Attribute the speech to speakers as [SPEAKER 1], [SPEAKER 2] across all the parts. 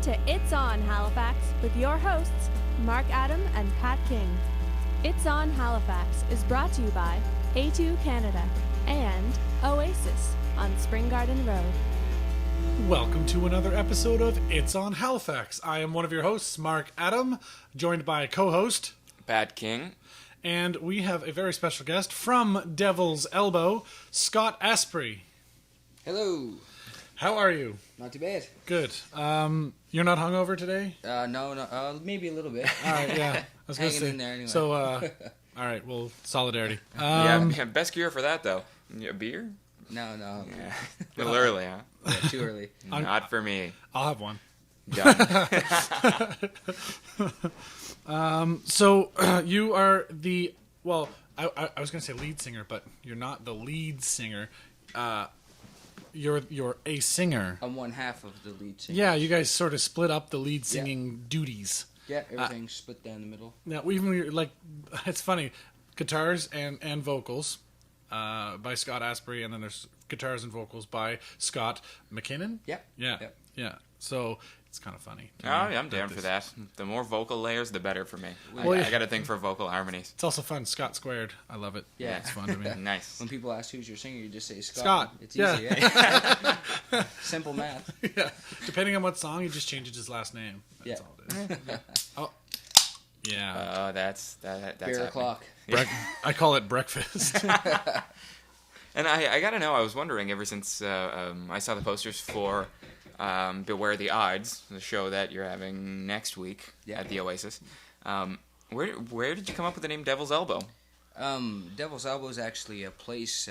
[SPEAKER 1] to It's On Halifax with your hosts, Mark Adam and Pat King. It's On Halifax is brought to you by A2 Canada and Oasis on Spring Garden Road.
[SPEAKER 2] Welcome to another episode of It's On Halifax. I am one of your hosts, Mark Adam, joined by co-host
[SPEAKER 3] Pat King.
[SPEAKER 2] And we have a very special guest from Devil's Elbow, Scott Asprey.
[SPEAKER 4] Hello.
[SPEAKER 2] How are you?
[SPEAKER 4] Not too bad.
[SPEAKER 2] Good. You're not hungover today?
[SPEAKER 4] No, maybe a little bit.
[SPEAKER 2] All right, yeah. I was going to say.
[SPEAKER 4] In there anyway.
[SPEAKER 2] So, all right, well, solidarity.
[SPEAKER 3] Yeah, best cure for that, though. A beer?
[SPEAKER 4] No.
[SPEAKER 3] Yeah. A little early, huh?
[SPEAKER 4] Yeah, too early.
[SPEAKER 3] Not for me.
[SPEAKER 2] I'll have one.
[SPEAKER 3] Done.
[SPEAKER 2] So, you are the, well, I was going to say lead singer, but you're not the lead singer. You're a singer.
[SPEAKER 4] I'm one half of the lead singer.
[SPEAKER 2] Yeah, you guys sort of split up the lead singing duties.
[SPEAKER 4] Yeah, everything's split down the middle.
[SPEAKER 2] Now, even like, it's funny, guitars and vocals by Scott Asprey, and then there's guitars and vocals by Scott McKinnon.
[SPEAKER 4] Yep.
[SPEAKER 2] Yeah. So it's kind of funny.
[SPEAKER 3] Oh, yeah, I'm down for that. The more vocal layers, the better for me.
[SPEAKER 2] Well,
[SPEAKER 3] I got a thing for vocal harmonies.
[SPEAKER 2] It's also fun. Scott squared. I love it.
[SPEAKER 4] Yeah.
[SPEAKER 2] It's fun to me.
[SPEAKER 3] Nice.
[SPEAKER 4] When people ask who's your singer, you just say Scott.
[SPEAKER 2] Scott.
[SPEAKER 4] It's easy,
[SPEAKER 2] Yeah.
[SPEAKER 4] Simple math.
[SPEAKER 2] Yeah. Depending on what song, you just change his last name. That's all it is. Oh. Yeah.
[SPEAKER 3] That's
[SPEAKER 4] Beer
[SPEAKER 3] happening.
[SPEAKER 4] o'clock.
[SPEAKER 2] I call it breakfast.
[SPEAKER 3] And I gotta know, I was wondering ever since I saw the posters for Beware the Ides, the show that you're having next week at the Oasis. Where did you come up with the name Devil's Elbow?
[SPEAKER 4] Devil's Elbow is actually a place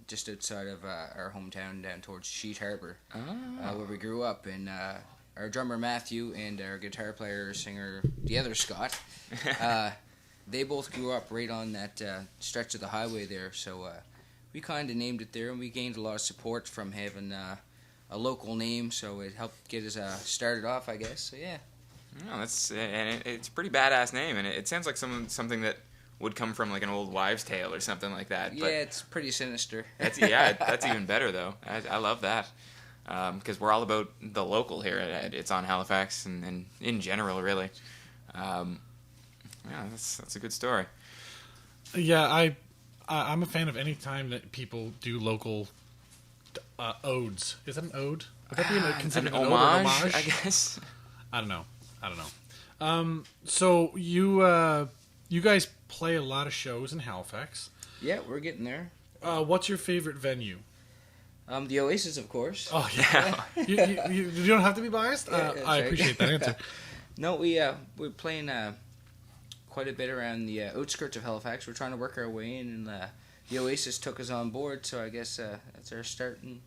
[SPEAKER 4] just outside of our hometown down towards Sheet Harbour, where we grew up. And our drummer Matthew and our guitar player, singer, the other Scott, they both grew up right on that stretch of the highway there. So we kind of named it there, and we gained a lot of support from having a local name. So it helped get us started off, I guess. So yeah.
[SPEAKER 3] No, it's a pretty badass name, and it sounds like something that would come from like an old wives' tale or something like that.
[SPEAKER 4] Yeah,
[SPEAKER 3] but
[SPEAKER 4] it's pretty sinister.
[SPEAKER 3] that's even better though. I love that because we're all about the local here at It's On Halifax and in general, really. Yeah, that's a good story.
[SPEAKER 2] Yeah, I'm a fan of any time that people do local odes. Is that an ode? Would that be considered
[SPEAKER 3] an
[SPEAKER 2] an
[SPEAKER 3] homage,
[SPEAKER 2] ode or
[SPEAKER 3] I guess.
[SPEAKER 2] I don't know. So you guys play a lot of shows in Halifax.
[SPEAKER 4] Yeah, we're getting there.
[SPEAKER 2] What's your favorite venue?
[SPEAKER 4] The Oasis, of course.
[SPEAKER 2] Oh yeah, you don't have to be biased.
[SPEAKER 4] Yeah,
[SPEAKER 2] I
[SPEAKER 4] right.
[SPEAKER 2] appreciate that answer.
[SPEAKER 4] No, we're playing quite a bit around the outskirts of Halifax. We're trying to work our way in, and the Oasis took us on board. So I guess that's our starting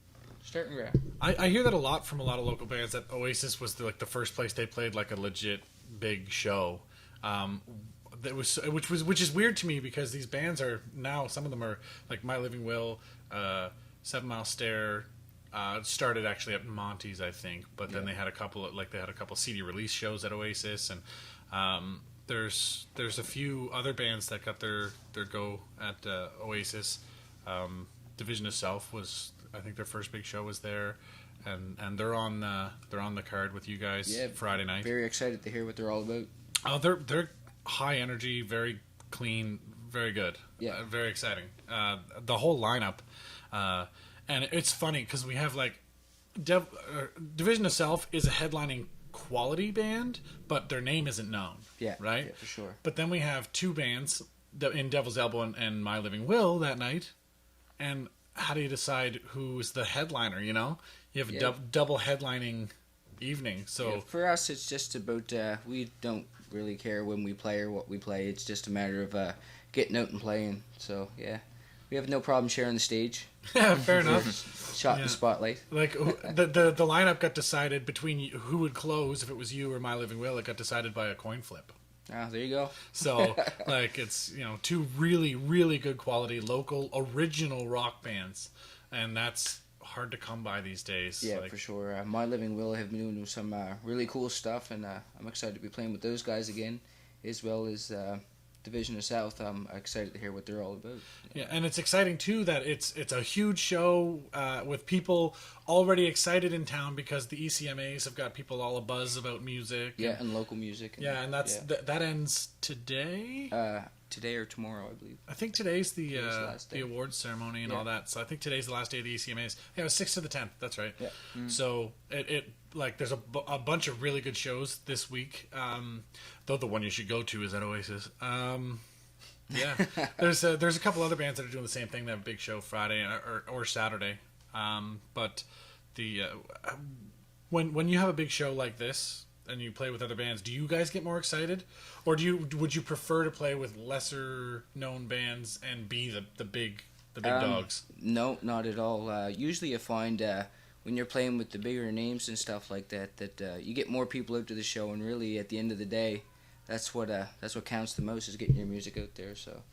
[SPEAKER 4] ground.
[SPEAKER 2] I hear that a lot from a lot of local bands, that Oasis was the first place they played like a legit big show. Which is weird to me because these bands are now, some of them are like My Living Will, 7 Mile Stare. Started actually at Monty's, I think, but then they had a couple CD release shows at Oasis, and there's a few other bands that got their go at Oasis. Division of Self was, I think, their first big show was there, and they're on the card with you guys Friday night.
[SPEAKER 4] Very excited to hear what they're all about.
[SPEAKER 2] Oh, they're high energy, very clean, very good.
[SPEAKER 4] Yeah,
[SPEAKER 2] very exciting. The whole lineup, and it's funny because we have like Division of Self is a headlining quality band, but their name isn't known.
[SPEAKER 4] Yeah,
[SPEAKER 2] right.
[SPEAKER 4] Yeah, for sure.
[SPEAKER 2] But then we have two bands in Devil's Elbow and My Living Will that night, and how do you decide who's the headliner? You know, you have a double headlining evening. So
[SPEAKER 4] for us, it's just about we don't really care when we play or what we play. It's just a matter of getting out and playing. So yeah, we have no problem sharing the stage.
[SPEAKER 2] Yeah, fair enough.
[SPEAKER 4] Shot in the spotlight.
[SPEAKER 2] Like the lineup got decided between who would close if it was you or My Living Will. It got decided by a coin flip.
[SPEAKER 4] Ah, there you go.
[SPEAKER 2] So like it's two really really good quality local original rock bands, and that's hard to come by these days.
[SPEAKER 4] Yeah, for sure. My Living Will have been doing some really cool stuff, and I'm excited to be playing with those guys again, as well as Division of South, I'm excited to hear what they're all about.
[SPEAKER 2] Yeah, and it's exciting too that it's a huge show with people already excited in town because the ECMAs have got people all abuzz about music.
[SPEAKER 4] Yeah, and local music.
[SPEAKER 2] And that's that ends today.
[SPEAKER 4] Today or tomorrow, I believe.
[SPEAKER 2] I think today's the
[SPEAKER 4] last day.
[SPEAKER 2] awards ceremony and all that. So I think today's the last day of the ECMAs. Yeah, it was 6th to the 10th. That's right.
[SPEAKER 4] Yeah.
[SPEAKER 2] So it like there's a bunch of really good shows this week. Though the one you should go to is at Oasis. Yeah, there's a couple other bands that are doing the same thing. They have a big show Friday or Saturday. But the when you have a big show like this and you play with other bands, do you guys get more excited, or would you prefer to play with lesser known bands and be the big dogs?
[SPEAKER 4] No, not at all. Usually, you find when you're playing with the bigger names and stuff like that, you get more people out to the show, and really, at the end of the day, that's what counts the most, is getting your music out there. So,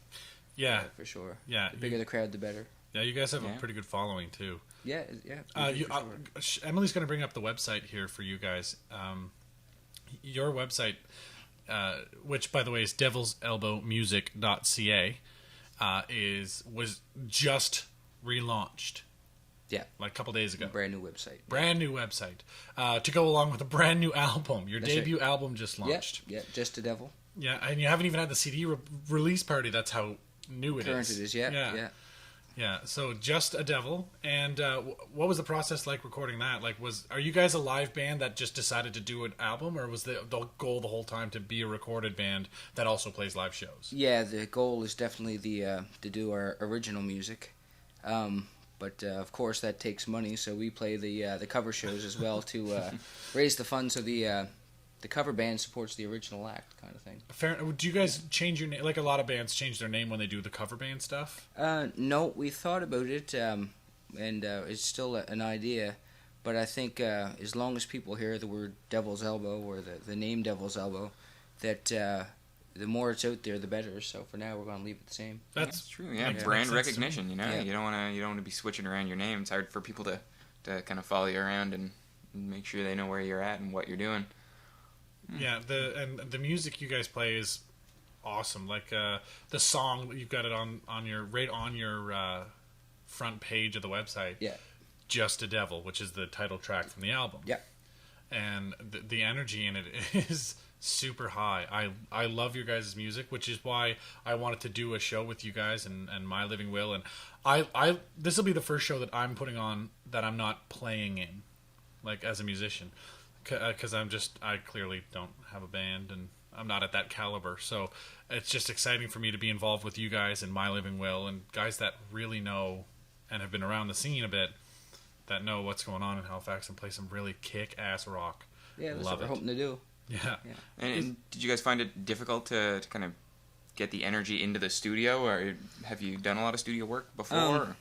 [SPEAKER 2] yeah,
[SPEAKER 4] for sure.
[SPEAKER 2] Yeah,
[SPEAKER 4] the bigger the crowd, the better.
[SPEAKER 2] Yeah, you guys have a pretty good following too.
[SPEAKER 4] Yeah.
[SPEAKER 2] Emily's going to bring up the website here for you guys. Your website, which by the way is devilselbowmusic.ca, was just relaunched.
[SPEAKER 4] Yeah,
[SPEAKER 2] like a couple days ago.
[SPEAKER 4] Brand new website.
[SPEAKER 2] Brand new website to go along with a brand new album. Your debut album just launched.
[SPEAKER 4] Yeah, Just a Devil.
[SPEAKER 2] Yeah, and you haven't even had the CD release party. That's how new it is.
[SPEAKER 4] Current it is. Yeah. So Just a Devil. And what was the process like recording that? Like, are you guys a live band that just decided to do an album, or was the goal the whole time to be a recorded band that also plays live shows? Yeah, the goal is definitely to do our original music. But of course that takes money, so we play the cover shows as well to raise the funds so the cover band supports the original act, kind of thing.
[SPEAKER 2] Fair. Do you guys change your name? Like a lot of bands change their name when they do the cover band stuff.
[SPEAKER 4] No, we thought about it, and it's still an idea. But I think as long as people hear the word Devil's Elbow or the name Devil's Elbow, that the more it's out there, the better. So for now, we're going to leave it the same.
[SPEAKER 2] That's
[SPEAKER 3] true. Yeah, brand recognition. You know, you don't want to be switching around your name. It's hard for people to kind of follow you around and make sure they know where you're at and what you're doing.
[SPEAKER 2] Yeah, the music you guys play is awesome. Like the song, you've got it on your front page of the website.
[SPEAKER 4] Yeah,
[SPEAKER 2] Just a Devil, which is the title track from the album.
[SPEAKER 4] Yeah,
[SPEAKER 2] and the energy in it is super high. I love your guys' music, which is why I wanted to do a show with you guys and My Living Will. And I this will be the first show that I'm putting on that I'm not playing in, like as a musician, because I clearly don't have a band and I'm not at that caliber. So it's just exciting for me to be involved with you guys and My Living Will and guys that really know and have been around the scene a bit, that know what's going on in Halifax and play some really kick-ass rock.
[SPEAKER 4] Yeah, that's what we're hoping to do.
[SPEAKER 2] Yeah.
[SPEAKER 3] And did you guys find it difficult to kind of get the energy into the studio, or have you done a lot of studio work before?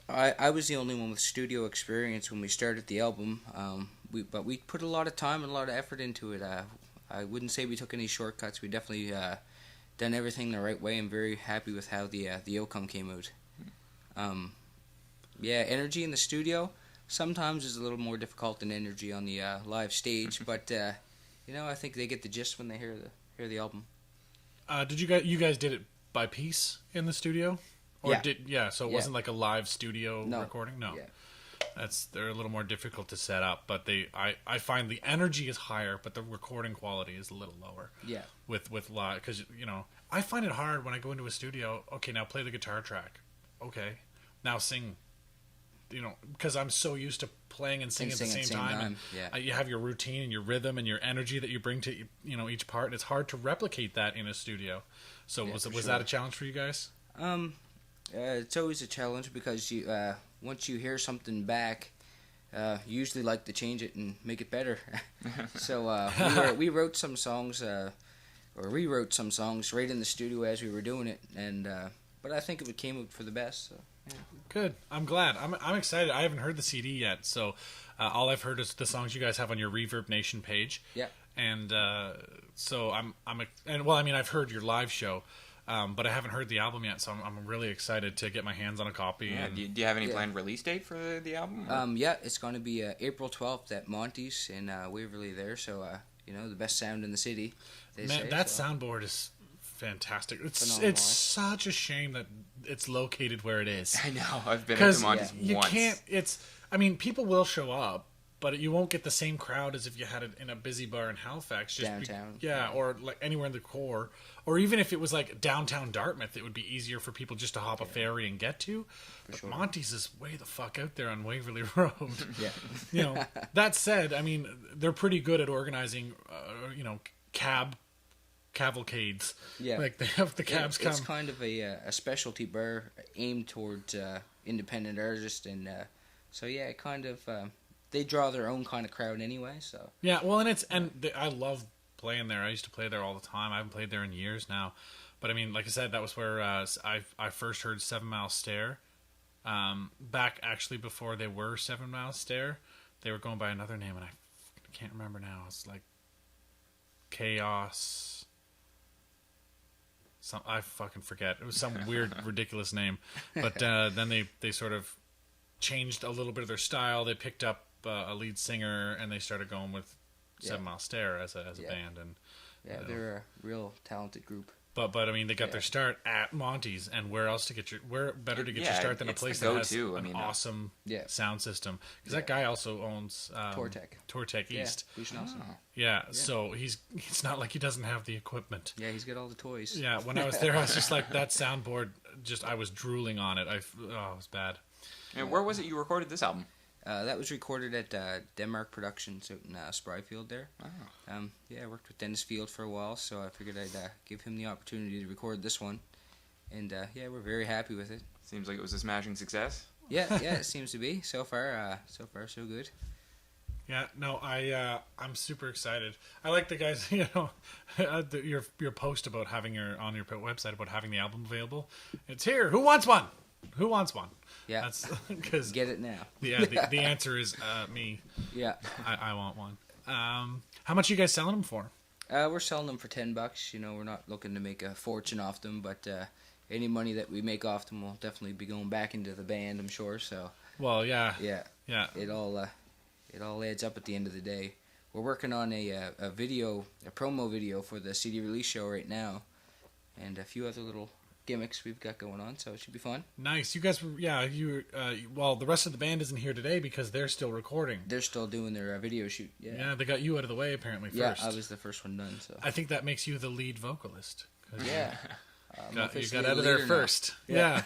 [SPEAKER 4] I was the only one with studio experience when we started the album, but we put a lot of time and a lot of effort into it. I wouldn't say we took any shortcuts. We definitely done everything the right way. I'm very happy with how the outcome came out. Energy in the studio sometimes is a little more difficult than energy on the live stage, but I think they get the gist when they hear the album.
[SPEAKER 2] Did you guys did it by piece in the studio? Or so it wasn't like a live studio recording? No. Yeah. They're a little more difficult to set up, but I find the energy is higher, but the recording quality is a little lower.
[SPEAKER 4] Yeah.
[SPEAKER 2] With live, because I find it hard when I go into a studio. Okay, now play the guitar track. Okay, now sing. Because I'm so used to playing and singing at the same time. And, you have your routine and your rhythm and your energy that you bring to each part, and it's hard to replicate that in a studio. So was that a challenge for you guys?
[SPEAKER 4] It's always a challenge because you once you hear something back, you usually like to change it and make it better. So we wrote some songs, or rewrote some songs right in the studio as we were doing it, and but I think it came out for the best. So. Yeah.
[SPEAKER 2] Good. I'm glad. I'm excited. I haven't heard the CD yet, so all I've heard is the songs you guys have on your Reverb Nation page.
[SPEAKER 4] Yeah.
[SPEAKER 2] And so I've heard your live show, but I haven't heard the album yet, so I'm really excited to get my hands on a copy.
[SPEAKER 3] Yeah. Do you have any planned release date for the album?
[SPEAKER 4] It's going to be April 12th at Monty's in Waverley there. So the best sound in the city.
[SPEAKER 2] Man, that soundboard is fantastic.
[SPEAKER 4] Phenomenal.
[SPEAKER 2] It's such a shame that it's located where it is.
[SPEAKER 3] I know. I've been to Monty's
[SPEAKER 2] you
[SPEAKER 3] once.
[SPEAKER 2] can't. I mean, people will show up, but you won't get the same crowd as if you had it in a busy bar in Halifax.
[SPEAKER 4] Downtown.
[SPEAKER 2] Or like anywhere in the core. Or even if it was like downtown Dartmouth, it would be easier for people just to hop a ferry and get to. But
[SPEAKER 4] sure.
[SPEAKER 2] Monty's is way the fuck out there on Waverley Road.
[SPEAKER 4] Yeah.
[SPEAKER 2] You know, that said, I mean, they're pretty good at organizing, cavalcades.
[SPEAKER 4] Yeah.
[SPEAKER 2] Like they have the cabs come.
[SPEAKER 4] It's kind of a specialty bar aimed towards independent artists, and so yeah, it kind of they draw their own kind of crowd anyway. So
[SPEAKER 2] Yeah, well, I love playing there. I used to play there all the time. I haven't played there in years now, but I mean, like I said, that was where I first heard 7 Mile Stare. Back actually before they were 7 Mile Stare, they were going by another name, and I can't remember now. It's like Chaos. I fucking forget. It was some weird, ridiculous name. But then they sort of changed a little bit of their style. They picked up a lead singer, and they started going with 7 Mile Stare as a band. And
[SPEAKER 4] they're a real talented group.
[SPEAKER 2] But I mean, they got their start at Monty's, and where else to get your your start than a place that has an awesome sound system? Because that guy also owns Tortec East. Yeah, so it's not like he doesn't have the equipment.
[SPEAKER 4] Yeah, he's got all the toys.
[SPEAKER 2] Yeah, when I was there, I was just like, that soundboard, I was drooling on it. It was bad.
[SPEAKER 3] And where was it you recorded this album?
[SPEAKER 4] That was recorded at Denmark Productions out in Spryfield there.
[SPEAKER 3] Oh.
[SPEAKER 4] I worked with Dennis Field for a while, so I figured I'd give him the opportunity to record this one. And we're very happy with it.
[SPEAKER 3] Seems like it was a smashing success.
[SPEAKER 4] Yeah, it seems to be. So far, so good.
[SPEAKER 2] Yeah, no, I'm super excited. I like the guys, your post about having on your website about having the album available. It's here. Who wants one? Who wants one?
[SPEAKER 4] Yeah,
[SPEAKER 2] that's because
[SPEAKER 4] get it now.
[SPEAKER 2] Yeah, the answer is me.
[SPEAKER 4] Yeah,
[SPEAKER 2] I want one. How much are you guys selling them for?
[SPEAKER 4] We're selling them for $10. We're not looking to make a fortune off them, but any money that we make off them will definitely be going back into the band, I'm sure. So.
[SPEAKER 2] Well, yeah.
[SPEAKER 4] It all adds up at the end of the day. We're working on a promo video for the CD release show right now, and a few other little gimmicks we've got going on, so it should be fun.
[SPEAKER 2] Nice. You guys well, the rest of the band isn't here today because they're still recording.
[SPEAKER 4] They're still doing their video shoot.
[SPEAKER 2] Yeah, they got you out of the way apparently first.
[SPEAKER 4] Yeah, I was the first one done, so.
[SPEAKER 2] I think that makes you the lead vocalist.
[SPEAKER 4] Yeah.
[SPEAKER 2] You got out of there first. Yeah.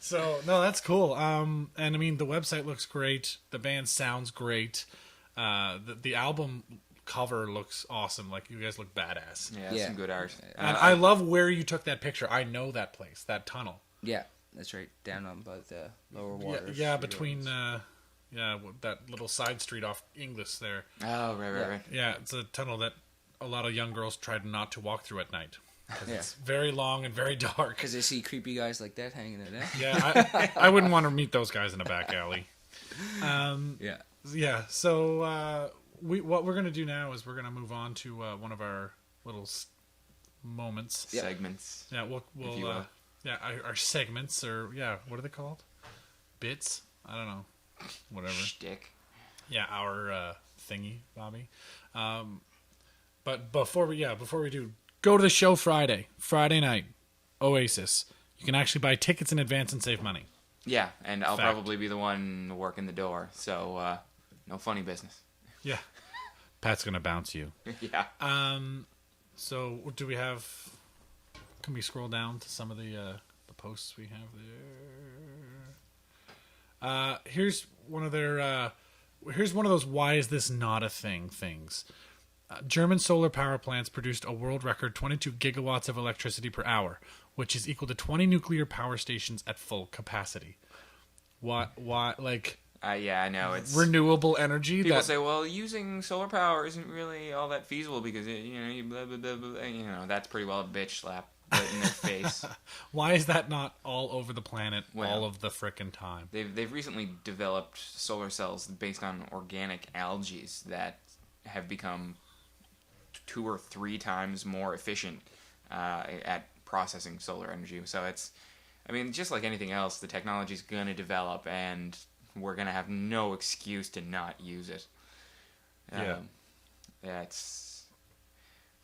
[SPEAKER 2] So, no, that's cool. And I mean, the website looks great. The band sounds great. The album cover looks awesome. Like, you guys look badass.
[SPEAKER 3] Yeah. Some good art.
[SPEAKER 2] And I love where you took that picture. I know that place, that tunnel.
[SPEAKER 4] Yeah, that's right. Down on by the lower waters.
[SPEAKER 2] Yeah, between that little side street off Inglis there.
[SPEAKER 3] Oh, right.
[SPEAKER 2] Yeah, it's a tunnel that a lot of young girls tried not to walk through at night. Because it's very long and very dark.
[SPEAKER 4] Because they see creepy guys like that hanging out.
[SPEAKER 2] Yeah, I wouldn't want to meet those guys in a back alley. Yeah. So what we're gonna do now is we're gonna move on to one of our little moments,
[SPEAKER 3] segments.
[SPEAKER 2] Yeah, we'll our segments, or what are they called? Bits? I don't know. Whatever.
[SPEAKER 3] Shtick.
[SPEAKER 2] Yeah, our thingy, Bobby. But before we do. Go to the show Friday night, Oasis. You can actually buy tickets in advance and save money.
[SPEAKER 3] Yeah, and I'll probably be the one working the door, so no funny business.
[SPEAKER 2] Yeah. Pat's going to bounce you.
[SPEAKER 3] Yeah.
[SPEAKER 2] So do we have... Can we scroll down to some of the posts we have there? Here's one of their... here's one of those why is this not a thing things. German solar power plants produced a world record 22 gigawatts of electricity per hour, which is equal to 20 nuclear power stations at full capacity. Why, like...
[SPEAKER 3] I know. It's
[SPEAKER 2] renewable energy.
[SPEAKER 3] People say, well, using solar power isn't really all that feasible because, you blah, blah, blah, blah, that's pretty well a bitch slap right in their face.
[SPEAKER 2] Why is that not all over the planet all of the frickin' time?
[SPEAKER 3] They've recently developed solar cells based on organic algae that have become 2 or 3 times more efficient at processing solar energy. So it's, just like anything else, the technology's going to develop, and we're going to have no excuse to not use it. It's...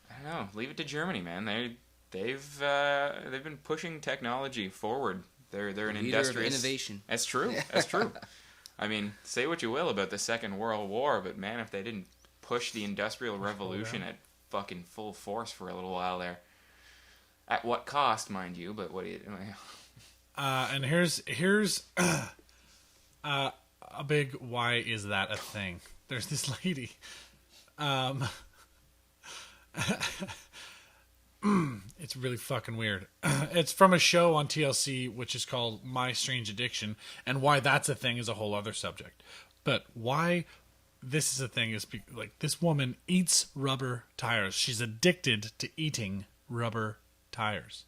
[SPEAKER 3] I don't know. Leave it to Germany, man. they've been pushing technology forward. They're an
[SPEAKER 4] Leader of
[SPEAKER 3] industrious
[SPEAKER 4] innovation.
[SPEAKER 3] That's true. That's true. I mean, say what you will about the Second World War, but man, if they didn't push the Industrial Revolution at fucking full force for a little while there, at what cost, mind you? But what do you?
[SPEAKER 2] And here's a big why is that a thing? There's this lady. It's really fucking weird. It's from a show on TLC which is called My Strange Addiction, and why that's a thing is a whole other subject. But why this is a thing is like this woman eats rubber tires. She's addicted to eating rubber tires.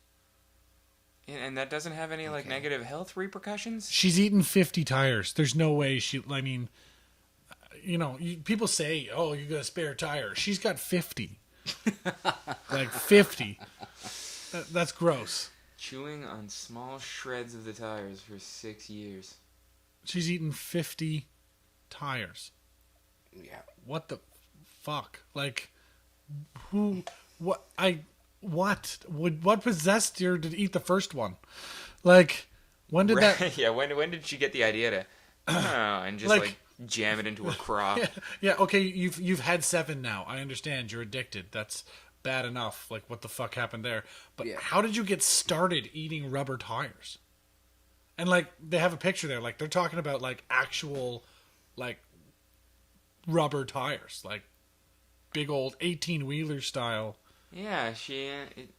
[SPEAKER 3] And that doesn't have any like negative health repercussions?
[SPEAKER 2] She's eaten 50 tires. There's no way I mean, people say, "Oh, you got a spare tire." She's got 50. Like 50. That's gross.
[SPEAKER 3] Chewing on small shreds of the tires for 6 years.
[SPEAKER 2] She's eaten 50 tires.
[SPEAKER 4] Yeah.
[SPEAKER 2] What the fuck? Like, what possessed her to eat the first one? Like, when did that?
[SPEAKER 3] Yeah, when did she get the idea to, and just like jam it into a crop?
[SPEAKER 2] Yeah. Okay, you've had 7 now. I understand you're addicted. That's bad enough. Like, what the fuck happened there? But how did you get started eating rubber tires? And like, they have a picture there. Like, they're talking about like actual, like, rubber tires, like big old 18-wheeler style.
[SPEAKER 3] Yeah, she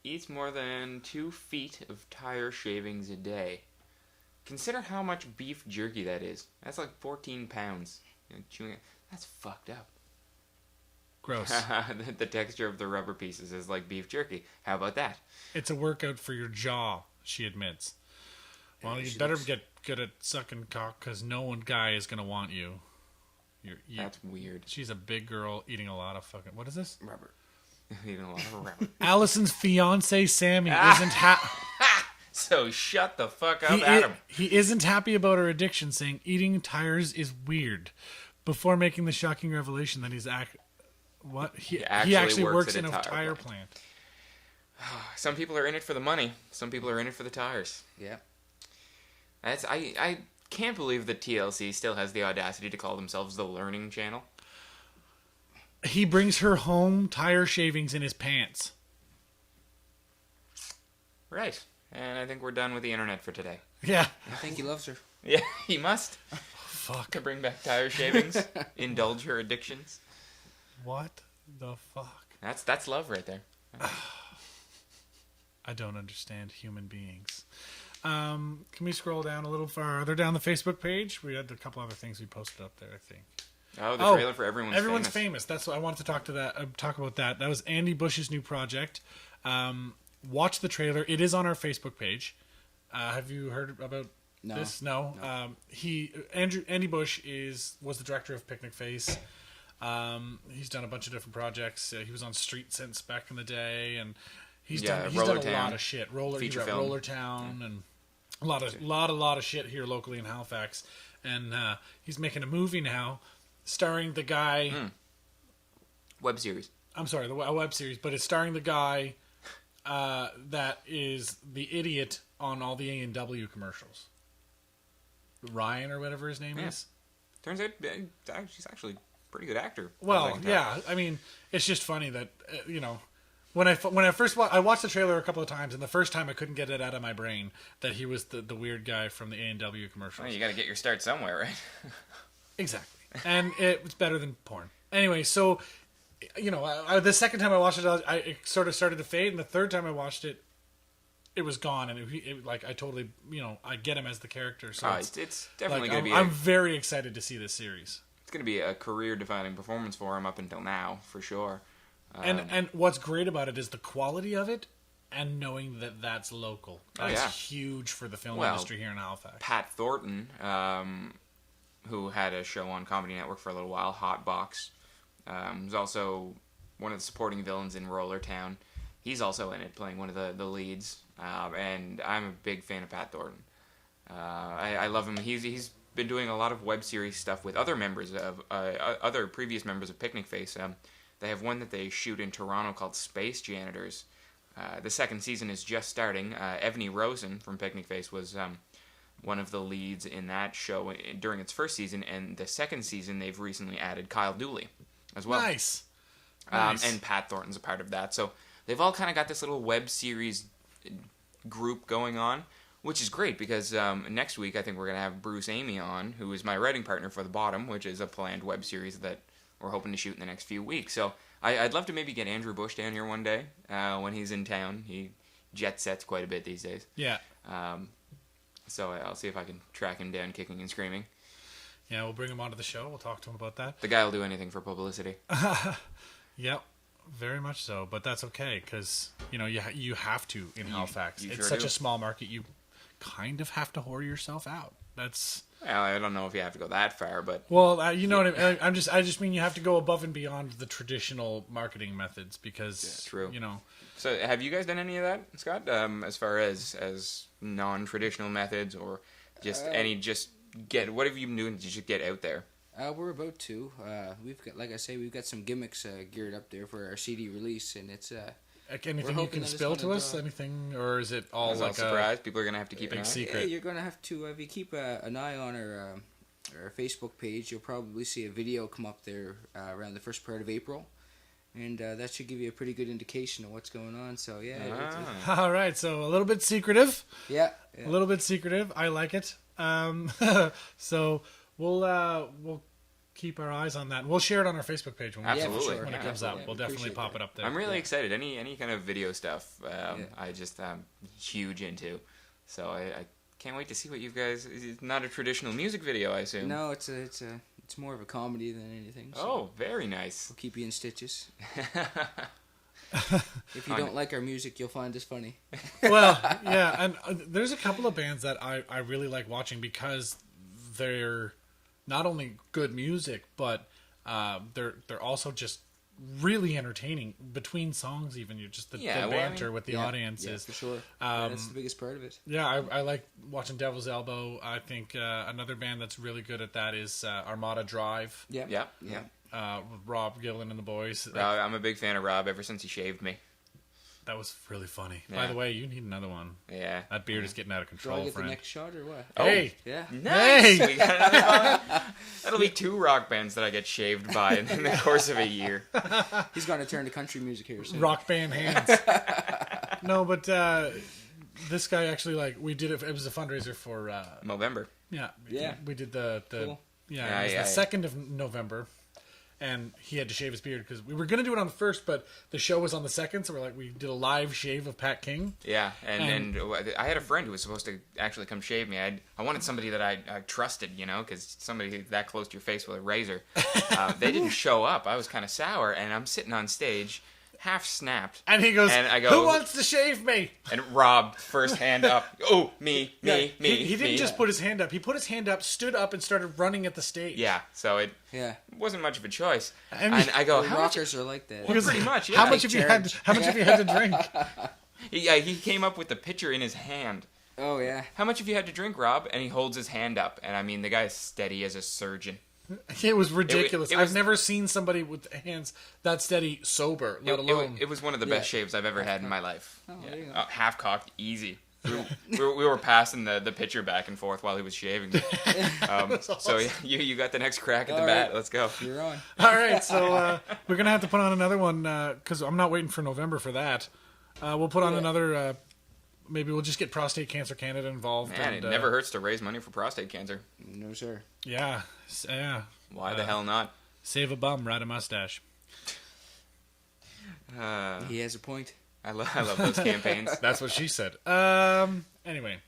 [SPEAKER 3] eats more than 2 feet of tire shavings a day. Consider how much beef jerky that is. That's like 14 pounds. Chewing it. That's fucked up.
[SPEAKER 2] Gross.
[SPEAKER 3] The texture of the rubber pieces is like beef jerky. How about that?
[SPEAKER 2] It's a workout for your jaw, she admits. Well, you better get good at sucking cock, because no one guy is going to want you.
[SPEAKER 3] That's weird.
[SPEAKER 2] She's a big girl eating a lot of fucking... What is this?
[SPEAKER 4] Rubber.
[SPEAKER 3] Eating a lot of rubber.
[SPEAKER 2] Allison's fiance Sammy isn't
[SPEAKER 3] So shut the fuck up, Adam.
[SPEAKER 2] He isn't happy about her addiction, saying eating tires is weird. Before making the shocking revelation that he actually works in a tire plant.
[SPEAKER 3] Some people are in it for the money. Some people are in it for the tires.
[SPEAKER 4] Yeah.
[SPEAKER 3] I can't believe that TLC still has the audacity to call themselves the Learning Channel.
[SPEAKER 2] He brings her home tire shavings in his pants.
[SPEAKER 3] Right. And I think we're done with the internet for today.
[SPEAKER 2] Yeah.
[SPEAKER 4] I think he loves her.
[SPEAKER 3] Yeah, he must.
[SPEAKER 2] Fuck.
[SPEAKER 3] To bring back tire shavings. Indulge her addictions.
[SPEAKER 2] What the fuck?
[SPEAKER 3] That's love right there.
[SPEAKER 2] I don't understand human beings. Can we scroll down a little farther down the Facebook page? We had a couple other things we posted up there, I think.
[SPEAKER 3] Oh, the trailer for Everyone's
[SPEAKER 2] Famous. That's what I wanted to talk about that. That was Andy Bush's new project. Watch the trailer. It is on our Facebook page. Have you heard about this? No. Andy Bush was the director of Picnic Face. He's done a bunch of different projects. He was on Street Sense back in the day, and he's done a lot of shit. Roller Town, and a lot of shit here locally in Halifax. And he's making a movie now, starring the guy.
[SPEAKER 3] Web series.
[SPEAKER 2] I'm sorry, a web series, but it's starring the guy that is the idiot on all the A&W commercials. Ryan or whatever his name is.
[SPEAKER 3] Turns out she's actually a pretty good actor.
[SPEAKER 2] Well, yeah. I mean, it's just funny that when I first I watched the trailer a couple of times, and the first time I couldn't get it out of my brain that he was the weird guy from the A&W commercials.
[SPEAKER 3] Well, you got to get your start somewhere, right?
[SPEAKER 2] Exactly, and it was better than porn. Anyway, so the second time I watched it, it sort of started to fade, and the third time I watched it, it was gone, and it I totally, I get him as the character. So
[SPEAKER 3] it's definitely going to be.
[SPEAKER 2] I'm very excited to see this series.
[SPEAKER 3] It's going to be a career-defining performance for him up until now, for sure.
[SPEAKER 2] And what's great about it is the quality of it, and knowing that that's local. That's huge for the film industry here in Halifax.
[SPEAKER 3] Pat Thornton, who had a show on Comedy Network for a little while, Hot Box, was also one of the supporting villains in Roller Town. He's also in it, playing one of the leads. And I'm a big fan of Pat Thornton. I love him. He's been doing a lot of web series stuff with other members of other previous members of Picnic Face. They have one that they shoot in Toronto called Space Janitors, the second season is just starting. Evney Rosen from Picnic Face was one of the leads in that show during its first season, and the second season they've recently added Kyle Dooley as well.
[SPEAKER 2] Nice.
[SPEAKER 3] And Pat Thornton's a part of that. So they've all kind of got this little web series group going on, which is great because next week I think we're going to have Bruce Amy on, who is my writing partner for The Bottom, which is a planned web series that we're hoping to shoot in the next few weeks. So I'd love to maybe get Andrew Bush down here one day when he's in town. He jet sets quite a bit these days.
[SPEAKER 2] Yeah.
[SPEAKER 3] So I'll see if I can track him down kicking and screaming.
[SPEAKER 2] Yeah, we'll bring him onto the show. We'll talk to him about that.
[SPEAKER 3] The guy will do anything for publicity.
[SPEAKER 2] Yep, very much so. But that's okay because you have to in Halifax.
[SPEAKER 3] You
[SPEAKER 2] It's
[SPEAKER 3] sure
[SPEAKER 2] such
[SPEAKER 3] do.
[SPEAKER 2] a small market. You kind of have to whore yourself out. That's
[SPEAKER 3] Well, I don't know if you have to go that far, but
[SPEAKER 2] you know what I mean. I just mean you have to go above and beyond the traditional marketing methods because
[SPEAKER 3] true.
[SPEAKER 2] You know.
[SPEAKER 3] So have you guys done any of that, Scott? As far as non-traditional methods or just what have you been doing to just get out there?
[SPEAKER 4] We're about to. We've got some gimmicks geared up there for our CD release, and it's
[SPEAKER 2] Like anything
[SPEAKER 4] We're
[SPEAKER 2] you
[SPEAKER 4] hoping
[SPEAKER 2] can
[SPEAKER 4] that it's
[SPEAKER 2] spill to
[SPEAKER 4] gonna
[SPEAKER 2] us?
[SPEAKER 4] draw.
[SPEAKER 2] Anything, or is it all
[SPEAKER 3] I was
[SPEAKER 2] like
[SPEAKER 3] not surprised. People are gonna have to keep an
[SPEAKER 2] big
[SPEAKER 3] eye.
[SPEAKER 2] secret?
[SPEAKER 4] Yeah, you're gonna have to if you keep an eye on our Facebook page, you'll probably see a video come up there around the first part of April, and that should give you a pretty good indication of what's going on. So yeah,
[SPEAKER 2] All right, so a little bit secretive.
[SPEAKER 4] yeah.
[SPEAKER 2] A little bit secretive. I like it. So we'll keep our eyes on that. We'll share it on our Facebook page when,
[SPEAKER 3] Absolutely.
[SPEAKER 2] when it
[SPEAKER 3] Yeah,
[SPEAKER 2] comes up.
[SPEAKER 4] absolutely.
[SPEAKER 2] We'll definitely
[SPEAKER 4] Appreciate
[SPEAKER 2] pop
[SPEAKER 4] that.
[SPEAKER 2] it up there.
[SPEAKER 3] I'm really excited. Any kind of video stuff,
[SPEAKER 4] Yeah.
[SPEAKER 3] I just huge into. So I can't wait to see what you guys. It's not a traditional music video, I assume.
[SPEAKER 4] No, it's more of a comedy than anything. So
[SPEAKER 3] Oh, very nice.
[SPEAKER 4] we'll keep you in stitches. If you don't like our music, you'll find us funny.
[SPEAKER 2] Well, yeah, and there's a couple of bands that I really like watching because they're not only good music, but they're also just really entertaining between songs. Even you just the banter with the audience
[SPEAKER 4] yeah,
[SPEAKER 2] is
[SPEAKER 4] for sure.
[SPEAKER 2] um,
[SPEAKER 4] That's the biggest part of it.
[SPEAKER 2] Yeah, I like watching Devil's Elbow. I think another band that's really good at that is Armada Drive.
[SPEAKER 4] Yeah,
[SPEAKER 3] Yeah.
[SPEAKER 2] With Rob Gillen and the boys.
[SPEAKER 3] I'm a big fan of Rob ever since he shaved me.
[SPEAKER 2] That was really funny.
[SPEAKER 3] Yeah.
[SPEAKER 2] By the way, you need another one.
[SPEAKER 3] Yeah.
[SPEAKER 2] That beard is getting out of
[SPEAKER 4] Do I
[SPEAKER 2] control,
[SPEAKER 4] get
[SPEAKER 2] friend.
[SPEAKER 4] the next shot or what?
[SPEAKER 2] Hey,
[SPEAKER 4] Yeah.
[SPEAKER 3] Nice.
[SPEAKER 2] Hey!
[SPEAKER 3] We got another one. That'll be 2 rock bands that I get shaved by in the course of a year.
[SPEAKER 4] He's going to turn to country music here soon.
[SPEAKER 2] rock band hands. No, but this guy actually we did it. It was a fundraiser for
[SPEAKER 3] November.
[SPEAKER 4] Yeah.
[SPEAKER 2] We did the
[SPEAKER 4] Cool.
[SPEAKER 2] it was the 2nd of November. And he had to shave his beard because we were going to do it on the 1st, but the show was on the 2nd, so we did a live shave of Pat King.
[SPEAKER 3] Yeah, and I had a friend who was supposed to actually come shave me. I wanted somebody that I trusted, because somebody that close to your face with a razor. They didn't show up. I was kind of sour, and I'm sitting on stage, half snapped.
[SPEAKER 2] And he goes,
[SPEAKER 3] and I go,
[SPEAKER 2] "Who wants to shave me?"
[SPEAKER 3] And Rob, first hand up. Oh, me.
[SPEAKER 2] He didn't
[SPEAKER 3] me.
[SPEAKER 2] just put his hand up. He put his hand up, stood up, and started running at the stage.
[SPEAKER 3] Yeah, so it
[SPEAKER 4] Yeah.
[SPEAKER 3] wasn't much of a choice.
[SPEAKER 2] And
[SPEAKER 3] And I go,
[SPEAKER 4] Well,
[SPEAKER 3] how much?
[SPEAKER 4] rockers are like that.
[SPEAKER 2] He goes,
[SPEAKER 3] Pretty much, yeah.
[SPEAKER 2] How much have you had?
[SPEAKER 4] Charge.
[SPEAKER 2] How much have you had to drink?
[SPEAKER 3] He came up with the pitcher in his hand.
[SPEAKER 4] Oh, yeah.
[SPEAKER 3] How much have you had to drink, Rob? And he holds his hand up. And I mean, the guy's steady as a surgeon.
[SPEAKER 2] It was ridiculous.
[SPEAKER 3] It was-
[SPEAKER 2] I've never seen somebody with hands that steady sober, let alone.
[SPEAKER 3] It was one of the best shaves I've ever had in my life.
[SPEAKER 4] Oh, there you go.
[SPEAKER 3] Half cocked, easy. We were passing the pitcher back and forth while he was shaving. So you got the next crack at the
[SPEAKER 4] All
[SPEAKER 3] bat.
[SPEAKER 4] right.
[SPEAKER 3] Let's go.
[SPEAKER 4] You're on.
[SPEAKER 2] All right, so we're gonna have to put on another one because I'm not waiting for November for that. We'll put on another. Maybe we'll just get Prostate Cancer Canada involved.
[SPEAKER 3] Man,
[SPEAKER 2] and,
[SPEAKER 3] it never hurts to raise money for prostate cancer.
[SPEAKER 4] No, sir.
[SPEAKER 2] Yeah.
[SPEAKER 3] Why the hell not?
[SPEAKER 2] Save a bum, ride a mustache.
[SPEAKER 4] He has a point.
[SPEAKER 3] I love those campaigns.
[SPEAKER 2] That's what she said. Anyway,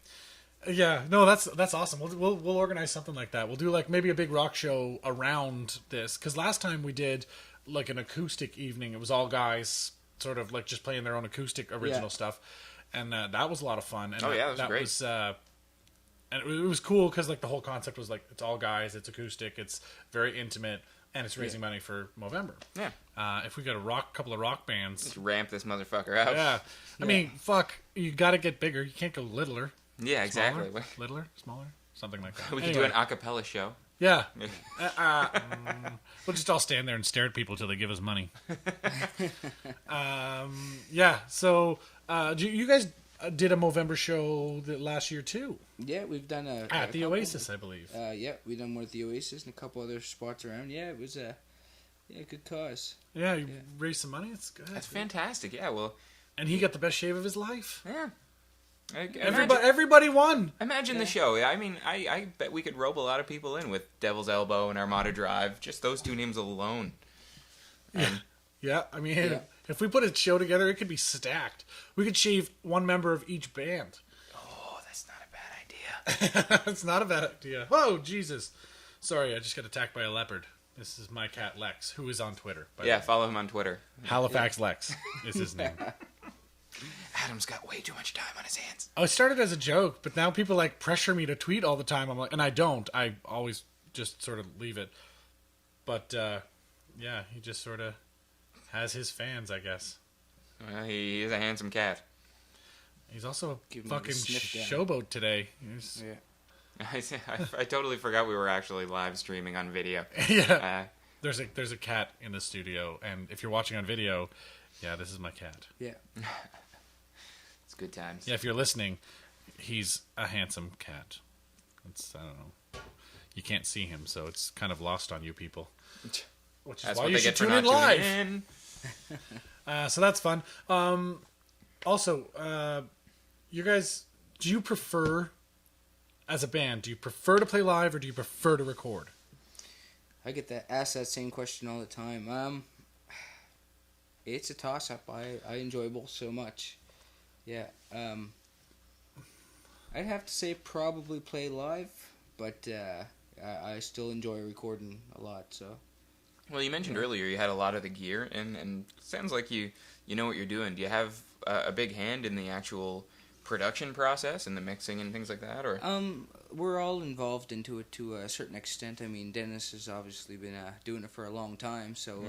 [SPEAKER 2] yeah, no, that's awesome. We'll organize something like that. We'll do maybe a big rock show around this because last time we did an acoustic evening. It was all guys, sort of just playing their own acoustic original stuff, and that was a lot of fun. And
[SPEAKER 3] that was great.
[SPEAKER 2] And it was cool because the whole concept was it's all guys, it's acoustic, it's very intimate, and it's raising money for Movember.
[SPEAKER 3] Yeah.
[SPEAKER 2] If we got a couple of rock bands.
[SPEAKER 3] Just ramp this motherfucker out.
[SPEAKER 2] Yeah. I mean, fuck, you got to get bigger. You can't go littler.
[SPEAKER 3] Yeah, exactly.
[SPEAKER 2] Smaller? Littler? Smaller? Something like that.
[SPEAKER 3] We could do an a cappella show.
[SPEAKER 2] Yeah. We'll just all stand there and stare at people till they give us money. Yeah, so You guys did a Movember show last year too.
[SPEAKER 4] Yeah, we've done
[SPEAKER 2] at the Oasis, I believe.
[SPEAKER 4] Yeah, we've done one at the Oasis and a couple other spots around. Yeah, it was a good cause.
[SPEAKER 2] Yeah, you raised some money. It's good.
[SPEAKER 3] That's fantastic. Yeah, well,
[SPEAKER 2] and he got the best shave of his life.
[SPEAKER 3] yeah.
[SPEAKER 2] Everybody won.
[SPEAKER 3] Imagine the show. I mean, I bet we could rope a lot of people in with Devil's Elbow and Armada Drive. Just those two names alone.
[SPEAKER 2] Yeah, I mean, if we put a show together, it could be stacked. We could shave one member of each band.
[SPEAKER 3] Oh, that's not a bad idea.
[SPEAKER 2] It's not a bad idea. Oh, Jesus. Sorry, I just got attacked by a leopard. This is my cat, Lex, who is on Twitter.
[SPEAKER 3] Follow him on Twitter.
[SPEAKER 2] Halifax Lex is his name.
[SPEAKER 3] Adam's got way too much time on his hands.
[SPEAKER 2] Oh, it started as a joke, but now people like pressure me to tweet all the time. I'm like, and I don't. I always just sort of leave it. But yeah, he just sort of has his fans, I guess.
[SPEAKER 3] Well, he is a handsome cat.
[SPEAKER 2] He's also a fucking showboat today.
[SPEAKER 3] I totally forgot we were actually live streaming on video.
[SPEAKER 2] Yeah. There's a cat in the studio, and if you're watching on video, yeah, this is my cat.
[SPEAKER 4] Yeah.
[SPEAKER 3] It's good times.
[SPEAKER 2] Yeah, if you're listening, he's a handsome cat. I don't know. You can't see him, so it's kind of lost on you people. Which is why you should tune in live. So that's fun. Also, you guys, do you prefer, as a band, do you prefer to play live or do you prefer to record?
[SPEAKER 4] I get asked that same question all the time. It's a toss-up. I enjoy both so much. Yeah. I'd have to say probably play live, but I still enjoy recording a lot. So.
[SPEAKER 3] Well, you mentioned earlier you had a lot of the gear, and it sounds like you know what you're doing. Do you have a big hand in the actual production process and the mixing and things like that, or?
[SPEAKER 4] We're all involved into it to a certain extent. I mean, Dennis has obviously been doing it for a long time, so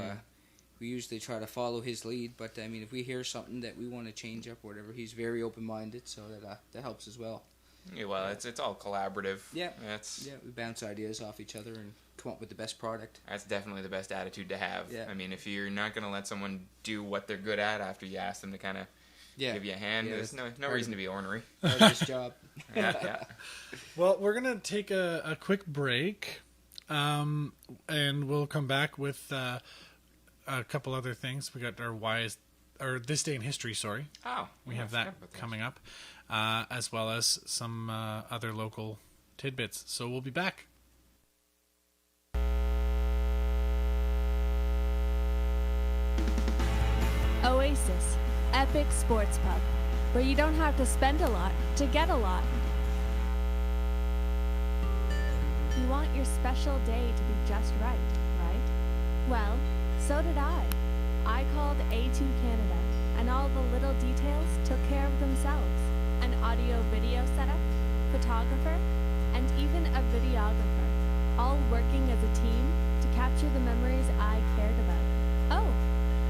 [SPEAKER 4] we usually try to follow his lead. But I mean, if we hear something that we want to change up or whatever, he's very open-minded, so that helps as well.
[SPEAKER 3] Yeah, well, it's all collaborative.
[SPEAKER 4] Yeah, we bounce ideas off each other and come up with the best product.
[SPEAKER 3] That's definitely the best attitude to have.
[SPEAKER 4] Yeah.
[SPEAKER 3] I mean, if you're not going to let someone do what they're good at after you ask them to kind of give you a hand, there's no reason to be ornery.
[SPEAKER 4] His job.
[SPEAKER 3] Yeah.
[SPEAKER 2] Well, we're going to take a quick break, and we'll come back with a couple other things. We got our This Day in History, sorry.
[SPEAKER 3] Oh.
[SPEAKER 2] We have that coming up, as well as some other local tidbits. So we'll be back.
[SPEAKER 1] Oasis, epic sports pub, where you don't have to spend a lot to get a lot. You want your special day to be just right? Well, so did I. I called A2 Canada, and all the little details took care of themselves. An audio-video setup, photographer, and even a videographer, all working as a team to capture the memories I cared about. Oh,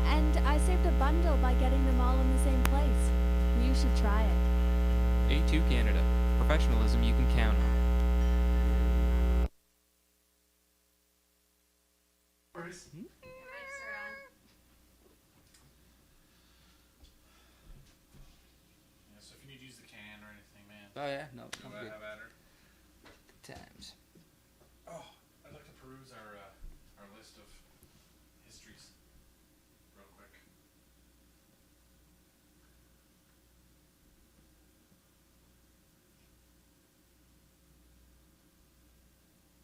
[SPEAKER 1] and I saved a bundle by getting them all in the same place. You should try it.
[SPEAKER 5] A2 Canada. Professionalism you can count on.
[SPEAKER 2] So if you need to use the can or anything, man.
[SPEAKER 4] Oh yeah, no.
[SPEAKER 2] Good
[SPEAKER 4] Times.
[SPEAKER 2] Oh, I'd like to peruse our list of histories real quick.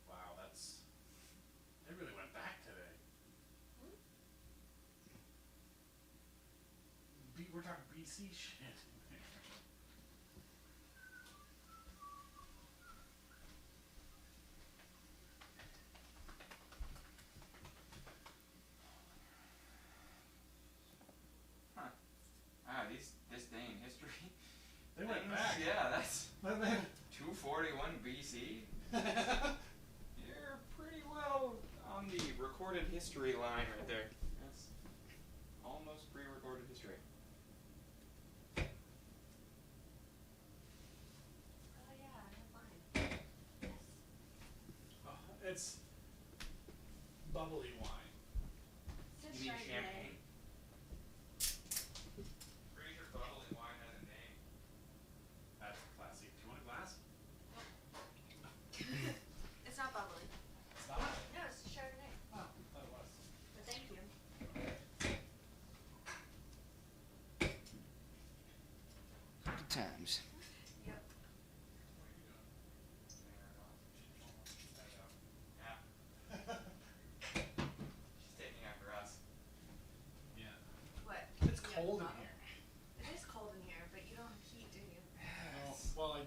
[SPEAKER 2] Wow, they really went back today. We're talking BC shit.
[SPEAKER 3] This day in history.
[SPEAKER 2] They went back.
[SPEAKER 3] Yeah, that's
[SPEAKER 2] But man,
[SPEAKER 3] 241 BC. You're pretty well on the recorded history line right there. That's almost pre-recorded history.
[SPEAKER 2] it's bubbly wine.
[SPEAKER 3] You mean champagne? Pretty sure bubbly wine has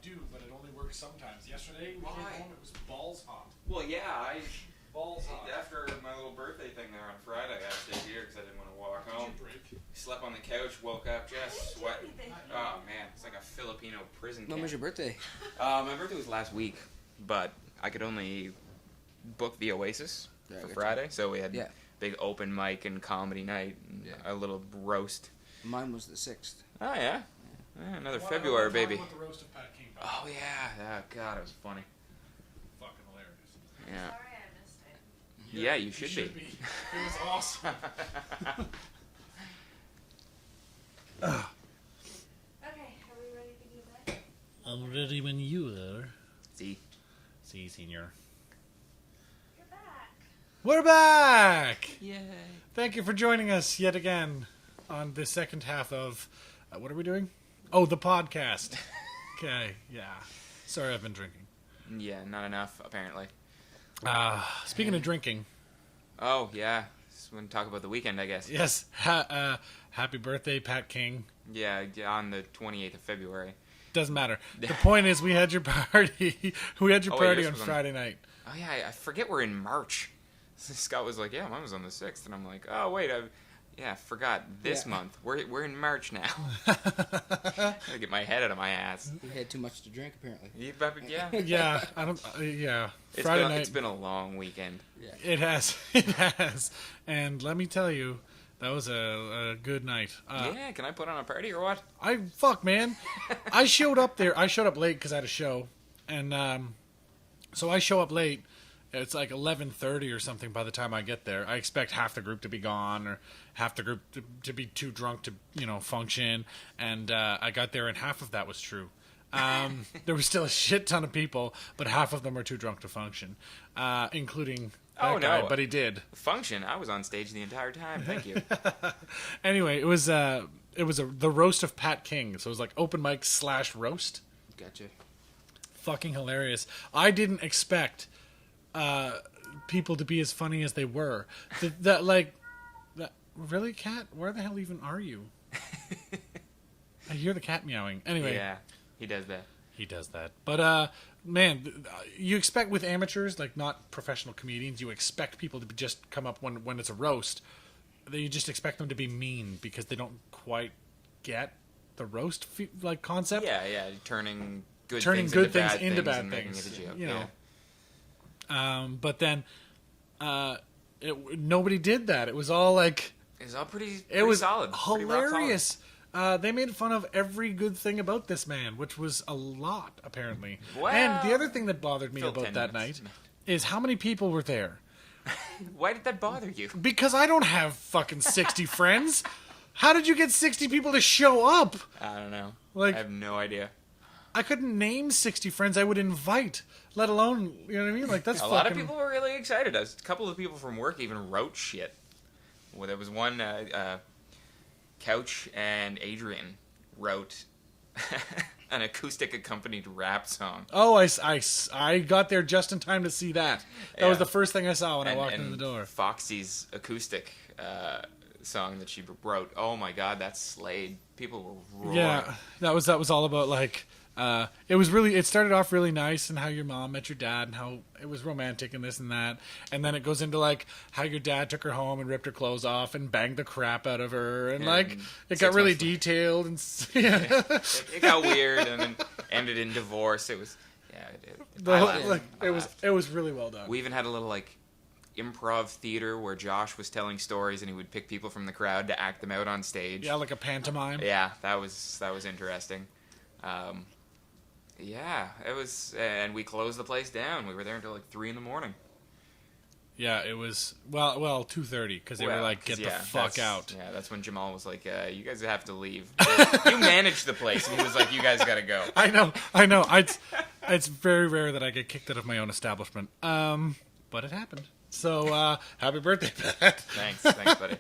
[SPEAKER 2] do, but it only works sometimes. Yesterday, we came home, it was balls hot.
[SPEAKER 3] Well, yeah,
[SPEAKER 2] Balls hot.
[SPEAKER 3] after my little birthday thing there on Friday, I stayed here because I didn't want to walk home.
[SPEAKER 2] Break.
[SPEAKER 3] Slept on the couch, woke up just sweating. Oh man, it's like a Filipino prison camp.
[SPEAKER 4] When was your birthday?
[SPEAKER 3] My birthday was last week, but I could only book the Oasis for Friday, so we had big open mic and comedy night, and a little roast.
[SPEAKER 4] Mine was the 6th.
[SPEAKER 3] Oh yeah, another February baby.
[SPEAKER 2] About the roast of Pat King.
[SPEAKER 3] Oh yeah, oh god, it was funny.
[SPEAKER 2] Fucking hilarious.
[SPEAKER 3] Yeah.
[SPEAKER 6] Sorry I missed it.
[SPEAKER 3] Yeah, you should be.
[SPEAKER 2] It was awesome.
[SPEAKER 6] Okay, are we ready to do that?
[SPEAKER 2] I'm ready when you are.
[SPEAKER 3] See?
[SPEAKER 2] See, senior.
[SPEAKER 6] You're back.
[SPEAKER 2] We're back!
[SPEAKER 3] Yay.
[SPEAKER 2] Thank you for joining us yet again on the second half of... what are we doing? Oh, the podcast. Okay, yeah. Sorry, I've been drinking.
[SPEAKER 3] Yeah, not enough, apparently.
[SPEAKER 2] Speaking of drinking...
[SPEAKER 3] Oh, yeah. Just want to talk about the weekend, I guess.
[SPEAKER 2] Yes, happy birthday, Pat King.
[SPEAKER 3] Yeah, on the 28th of February.
[SPEAKER 2] Doesn't matter. The point is, we had your party. We had your party
[SPEAKER 3] yours
[SPEAKER 2] on
[SPEAKER 3] was
[SPEAKER 2] Friday night.
[SPEAKER 3] Oh, yeah, I forget we're in March. Scott was like, yeah, mine was on the 6th. And I'm like, oh, wait, I forgot this month. We're in March now. I gotta get my head out of my ass.
[SPEAKER 4] You had too much to drink, apparently.
[SPEAKER 3] Yeah.
[SPEAKER 2] Yeah, I don't. Yeah,
[SPEAKER 3] It's
[SPEAKER 2] Friday
[SPEAKER 3] been,
[SPEAKER 2] night.
[SPEAKER 3] It's been a long weekend.
[SPEAKER 2] It has. It has. And let me tell you, that was a good night.
[SPEAKER 3] Yeah, can I put on a party or what?
[SPEAKER 2] Fuck, man. I showed up there. I showed up late because I had a show, and so I show up late. It's like 11:30 or something by the time I get there. I expect half the group to be gone or half the group to be too drunk to function. And I got there and half of that was true. There was still a shit ton of people, but half of them were too drunk to function, including that guy. But he did
[SPEAKER 3] function. I was on stage the entire time. Thank you.
[SPEAKER 2] Anyway, it was the roast of Pat King. So it was like open mic / roast.
[SPEAKER 4] Gotcha.
[SPEAKER 2] Fucking hilarious. I didn't expect people to be as funny as they were. Really, cat? Where the hell even are you? I hear the cat meowing. Anyway.
[SPEAKER 3] Yeah, he does that.
[SPEAKER 2] He does that. But, man, you expect with amateurs, like not professional comedians, you expect people to just come up when it's a roast. You just expect them to be mean because they don't quite get the roast concept.
[SPEAKER 3] Yeah, turning good
[SPEAKER 2] things
[SPEAKER 3] into
[SPEAKER 2] bad
[SPEAKER 3] and making
[SPEAKER 2] things.
[SPEAKER 3] it a joke.
[SPEAKER 2] You know. But then nobody did that. It was all like...
[SPEAKER 3] It was all pretty
[SPEAKER 2] solid.
[SPEAKER 3] Pretty rock
[SPEAKER 2] Hilarious. They made fun of every good thing about this man, which was a lot, apparently.
[SPEAKER 3] Well,
[SPEAKER 2] and the other thing that bothered me about that night is how many people were there.
[SPEAKER 3] Why did that bother you?
[SPEAKER 2] Because I don't have fucking 60 friends. How did you get 60 people to show up?
[SPEAKER 3] I don't know.
[SPEAKER 2] Like,
[SPEAKER 3] I have no idea.
[SPEAKER 2] I couldn't name 60 friends I would invite, let alone, you know what I mean? Like, that's
[SPEAKER 3] a lot of people were really excited. A couple of people from work even wrote shit. Well, there was one, Couch and Adrian wrote an acoustic accompanied rap song.
[SPEAKER 2] Oh, I got there just in time to see that. That was the first thing I saw when I walked in the door.
[SPEAKER 3] Foxy's acoustic song that she wrote. Oh my god, that slayed. People were roaring.
[SPEAKER 2] Yeah, that was all about like it started off really nice and how your mom met your dad and how it was romantic and this and that, and then it goes into like how your dad took her home and ripped her clothes off and banged the crap out of her and like it got really detailed and
[SPEAKER 3] it got weird and then ended in divorce. It was
[SPEAKER 2] it was really well done.
[SPEAKER 3] We even had a little like improv theater where Josh was telling stories and he would pick people from the crowd to act them out on stage.
[SPEAKER 2] Yeah, like a pantomime.
[SPEAKER 3] Yeah, that was interesting. Yeah, it was, and we closed the place down. We were there until like 3 a.m.
[SPEAKER 2] Yeah, it was 2:30 because they were like, "Get the fuck out."
[SPEAKER 3] Yeah, that's when Jamal was like, "You guys have to leave. You manage the place." And he was like, "You guys got to go."
[SPEAKER 2] I know. It's very rare that I get kicked out of my own establishment, but it happened. So happy birthday, Pat.
[SPEAKER 3] Thanks, buddy.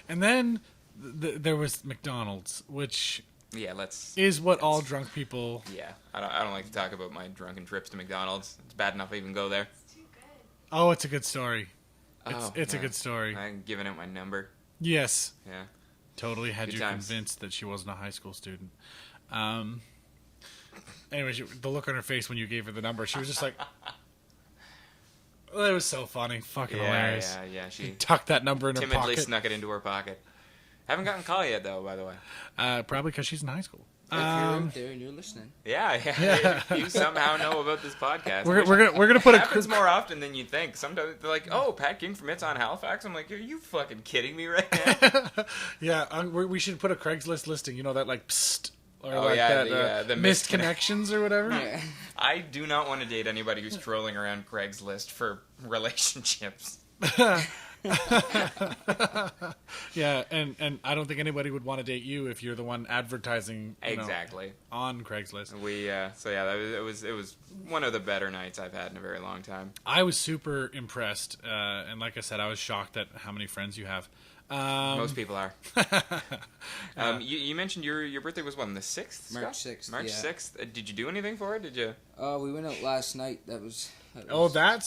[SPEAKER 2] And then there was McDonald's, which.
[SPEAKER 3] Yeah,
[SPEAKER 2] is what all drunk people...
[SPEAKER 3] Yeah, I don't like to talk about my drunken trips to McDonald's. It's bad enough I even go there.
[SPEAKER 6] It's too good.
[SPEAKER 2] Oh, it's a good story. It's a good story.
[SPEAKER 3] I'm giving out my number.
[SPEAKER 2] Yes.
[SPEAKER 3] Yeah.
[SPEAKER 2] Totally had
[SPEAKER 3] good
[SPEAKER 2] you
[SPEAKER 3] times.
[SPEAKER 2] convinced that she wasn't a high school student. Anyway, the look on her face when you gave her the number, she was just like, it was so funny. Fucking hilarious.
[SPEAKER 3] Yeah. She
[SPEAKER 2] Tucked that number in her
[SPEAKER 3] timidly
[SPEAKER 2] pocket.
[SPEAKER 3] snuck it into her pocket. Haven't gotten a call yet, though, by the way.
[SPEAKER 2] Probably because she's in high school.
[SPEAKER 4] If you're out there and you're listening.
[SPEAKER 3] Yeah. If you somehow know about this podcast.
[SPEAKER 2] We're gonna put
[SPEAKER 3] it happens more often than you think. Sometimes they're like, "Oh, Pat King from It's on Halifax." I'm like, "Are you fucking kidding me right now?"
[SPEAKER 2] Yeah, we should put a Craigslist listing. You know that like psst or
[SPEAKER 3] the
[SPEAKER 2] missed connections or whatever.
[SPEAKER 4] Yeah.
[SPEAKER 3] I do not want to date anybody who's trolling around Craigslist for relationships.
[SPEAKER 2] Yeah, and I don't think anybody would want to date you if you're the one advertising
[SPEAKER 3] Exactly.
[SPEAKER 2] on Craigslist.
[SPEAKER 3] It was one of the better nights I've had in a very long time.
[SPEAKER 2] I was super impressed, and like I said, I was shocked at how many friends you have.
[SPEAKER 3] Most people are. You mentioned your birthday was when, the 6th?
[SPEAKER 4] March
[SPEAKER 3] Scott?
[SPEAKER 4] 6th.
[SPEAKER 3] March
[SPEAKER 4] yeah.
[SPEAKER 3] 6th. Did you do anything for it? Did you?
[SPEAKER 4] We went out last night. That was
[SPEAKER 2] That's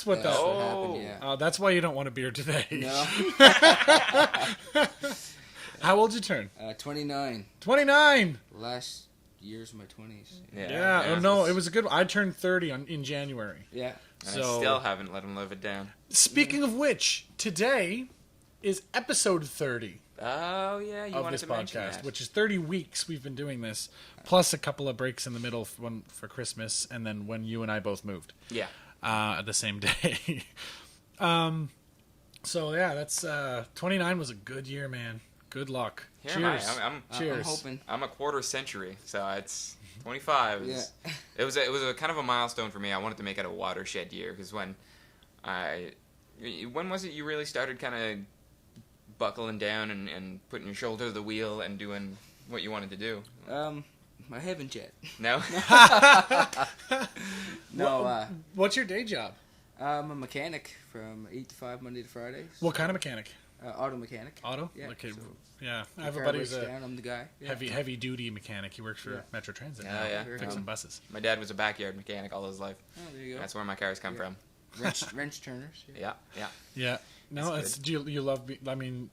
[SPEAKER 2] what
[SPEAKER 4] that's
[SPEAKER 2] that.
[SPEAKER 4] what happened. Yeah.
[SPEAKER 2] That's why you don't want a beer today.
[SPEAKER 4] No.
[SPEAKER 2] How old did you turn?
[SPEAKER 4] 29.
[SPEAKER 2] 29.
[SPEAKER 4] Last year's my 20s.
[SPEAKER 2] Yeah. No, it was a good one. I turned 30 in January.
[SPEAKER 4] Yeah.
[SPEAKER 3] And I still haven't let him live it down.
[SPEAKER 2] Speaking of which, today is episode 30
[SPEAKER 3] Oh yeah, you
[SPEAKER 2] of
[SPEAKER 3] wanted
[SPEAKER 2] this
[SPEAKER 3] to mention
[SPEAKER 2] podcast,
[SPEAKER 3] that.
[SPEAKER 2] which is 30 weeks we've been doing this, plus a couple of breaks in the middle, one for Christmas, and then when you and I both moved.
[SPEAKER 3] Yeah.
[SPEAKER 2] At the same day. So yeah, that's 29 was a good year, man. Good luck.
[SPEAKER 3] Here
[SPEAKER 2] Cheers.
[SPEAKER 3] am I.
[SPEAKER 2] Cheers.
[SPEAKER 4] I'm hoping.
[SPEAKER 3] I'm a quarter century, so it's 25.
[SPEAKER 4] Yeah.
[SPEAKER 3] It was a kind of a milestone for me. I wanted to make it a watershed year because when was it you really started kind of buckling down and putting your shoulder to the wheel and doing what you wanted to do?
[SPEAKER 4] I haven't yet.
[SPEAKER 3] No.
[SPEAKER 4] No.
[SPEAKER 2] What's your day job?
[SPEAKER 4] I'm a mechanic from 8 to 5 Monday to Friday.
[SPEAKER 2] What kind of mechanic?
[SPEAKER 4] Auto mechanic.
[SPEAKER 2] Auto?
[SPEAKER 4] Yeah.
[SPEAKER 2] Okay.
[SPEAKER 4] So
[SPEAKER 2] Yeah. I
[SPEAKER 4] the
[SPEAKER 2] have a
[SPEAKER 4] car
[SPEAKER 2] buddy who's
[SPEAKER 4] breaks
[SPEAKER 2] a
[SPEAKER 4] down, I'm the guy. Yeah.
[SPEAKER 2] heavy duty mechanic. He works for
[SPEAKER 4] Yeah.
[SPEAKER 2] Metro Transit.
[SPEAKER 3] Oh,
[SPEAKER 2] now,
[SPEAKER 3] yeah.
[SPEAKER 2] Fixing buses.
[SPEAKER 3] My dad was a backyard mechanic all his life.
[SPEAKER 4] Oh, there you go.
[SPEAKER 3] That's where my cars come
[SPEAKER 4] Yeah.
[SPEAKER 3] from.
[SPEAKER 4] Wrench turners.
[SPEAKER 3] Yeah.
[SPEAKER 2] Yeah. No,
[SPEAKER 3] That's
[SPEAKER 2] it's do you love? I mean,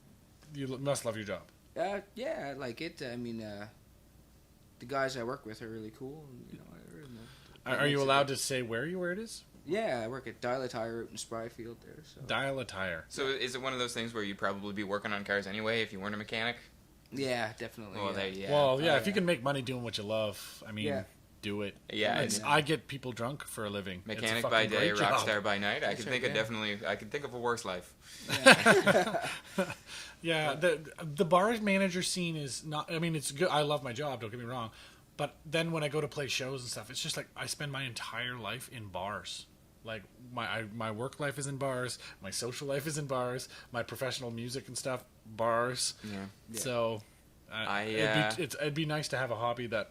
[SPEAKER 2] you must love your job.
[SPEAKER 4] Yeah, I like it. I mean, the guys I work with are really cool. And, you know,
[SPEAKER 2] Are you allowed to say where it is?
[SPEAKER 4] Yeah, I work at Dial a Tire out in Spryfield there. So.
[SPEAKER 2] Dial a tire.
[SPEAKER 3] So is it one of those things where you'd probably be working on cars anyway if you weren't a mechanic?
[SPEAKER 4] Yeah, definitely.
[SPEAKER 3] Well,
[SPEAKER 4] yeah.
[SPEAKER 3] there you
[SPEAKER 2] Well, yeah.
[SPEAKER 4] Oh,
[SPEAKER 2] If you
[SPEAKER 4] yeah.
[SPEAKER 2] can make money doing what you love, I mean,
[SPEAKER 4] Yeah.
[SPEAKER 2] do it.
[SPEAKER 3] Yeah,
[SPEAKER 2] I get people drunk for a living. It's a
[SPEAKER 3] Mechanic by
[SPEAKER 2] fucking
[SPEAKER 3] day,
[SPEAKER 2] great job.
[SPEAKER 3] rock star by night. I
[SPEAKER 4] That's
[SPEAKER 3] could
[SPEAKER 4] right,
[SPEAKER 3] think
[SPEAKER 4] yeah.
[SPEAKER 3] I could think of a worse life.
[SPEAKER 2] Yeah, the bar manager scene is not. I mean, it's good. I love my job. Don't get me wrong, but then when I go to play shows and stuff, it's just like I spend my entire life in bars. Like my work life is in bars, my social life is in bars, my professional music and stuff, bars.
[SPEAKER 3] Yeah.
[SPEAKER 2] So,
[SPEAKER 3] I,
[SPEAKER 2] it'd be nice to have a hobby that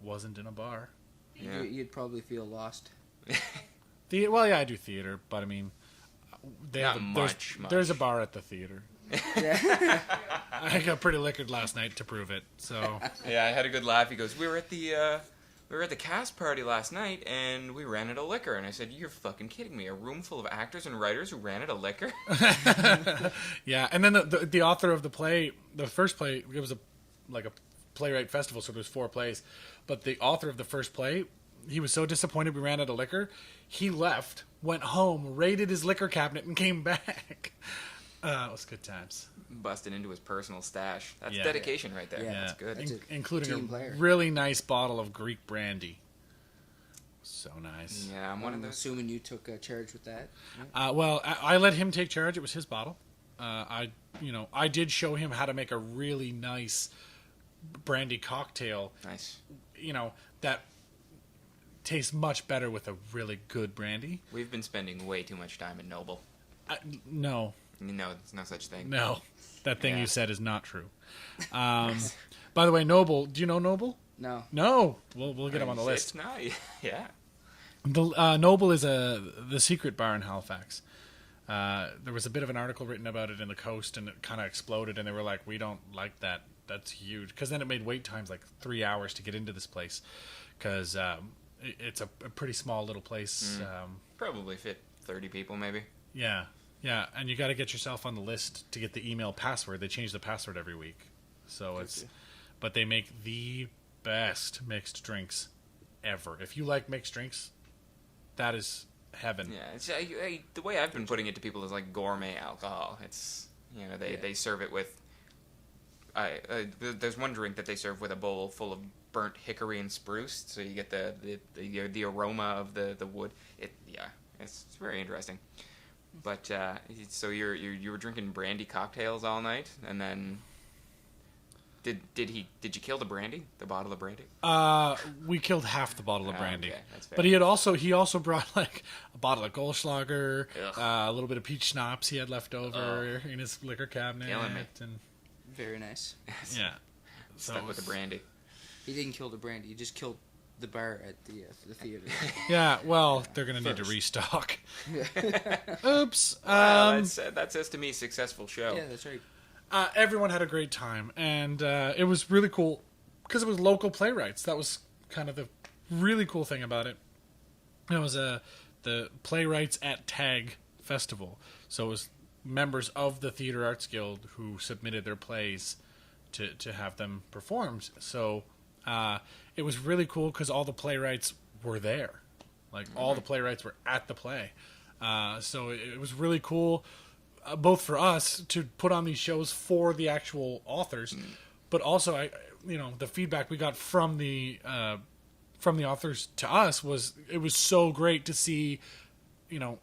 [SPEAKER 2] wasn't in a bar.
[SPEAKER 3] Yeah.
[SPEAKER 4] You'd probably feel lost.
[SPEAKER 2] Well, yeah, I do theater, but I mean,
[SPEAKER 3] Not much.
[SPEAKER 2] There's a bar at the theater.
[SPEAKER 4] Yeah.
[SPEAKER 2] I got pretty liquored last night to prove it. So
[SPEAKER 3] Yeah, I had a good laugh. He goes, we were at the cast party last night and we ran out of liquor. And I said, you're fucking kidding me. A room full of actors and writers who ran out of liquor?
[SPEAKER 2] yeah, and then the author of the play, the first play, it was a playwright festival, so there's 4 plays. But the author of the first play, he was so disappointed we ran out of liquor, he left, went home, raided his liquor cabinet, and came back. It was good times.
[SPEAKER 3] Busted into his personal stash. That's
[SPEAKER 2] Yeah.
[SPEAKER 3] dedication right there.
[SPEAKER 4] Yeah.
[SPEAKER 3] That's good.
[SPEAKER 4] That's
[SPEAKER 2] Including
[SPEAKER 4] team
[SPEAKER 2] a
[SPEAKER 4] player.
[SPEAKER 2] really nice bottle of Greek brandy. So nice.
[SPEAKER 3] Yeah, I'm one of
[SPEAKER 4] I'm
[SPEAKER 3] those.
[SPEAKER 4] assuming you took charge with that.
[SPEAKER 2] Well, I let him take charge. It was his bottle. I did show him how to make a really nice brandy cocktail.
[SPEAKER 3] Nice.
[SPEAKER 2] That tastes much better with a really good brandy.
[SPEAKER 3] We've been spending way too much time in Noble.
[SPEAKER 2] No,
[SPEAKER 3] No, there's no such thing.
[SPEAKER 2] that thing
[SPEAKER 3] Yeah.
[SPEAKER 2] you said is not true. By the way, Noble. Do you know Noble?
[SPEAKER 4] No.
[SPEAKER 2] No. We'll get him on the list.
[SPEAKER 3] It's not. Yeah.
[SPEAKER 2] The Noble is the secret bar in Halifax. There was a bit of an article written about it in the Coast, and it kind of exploded. And they were like, "We don't like that. That's huge." Because then it made wait times like 3 hours to get into this place, because it's a pretty small little place.
[SPEAKER 3] Probably fit 30 people, maybe.
[SPEAKER 2] Yeah, and you got to get yourself on the list to get the email password. They change the password every week, so but they make the best mixed drinks ever. If you like mixed drinks, that is heaven.
[SPEAKER 3] Yeah, it's, the way I've been putting it to people is like gourmet alcohol. It's, you know, they serve it with. There's one drink that they serve with a bowl full of burnt hickory and spruce, so you get the aroma of the wood. It's very interesting. But so you were drinking brandy cocktails all night, and then did you kill the brandy, the bottle of brandy?
[SPEAKER 2] We killed half the bottle of brandy.
[SPEAKER 3] Okay, that's fair.
[SPEAKER 2] But he also brought like a bottle of Goldschlager, a little bit of peach schnapps he had left over in his liquor cabinet.
[SPEAKER 3] Killing me.
[SPEAKER 2] And
[SPEAKER 4] Very nice.
[SPEAKER 2] yeah,
[SPEAKER 3] Stuck with the brandy.
[SPEAKER 4] He didn't kill the brandy. He just killed the bar at the theater.
[SPEAKER 2] Yeah, well, they're gonna need to restock. Oops.
[SPEAKER 3] That says to me successful show.
[SPEAKER 4] Yeah, that's right.
[SPEAKER 2] Everyone had a great time, and it was really cool because it was local playwrights. That was kind of the really cool thing about it. It was the Playwrights at Tag Festival, so it was members of the Theatre Arts Guild who submitted their plays to have them performed. So it was really cool because all the playwrights were there. Like, all the playwrights were at the play. So it was really cool, both for us to put on these shows for the actual authors, but also, the feedback we got from the authors to us was, it was so great to see,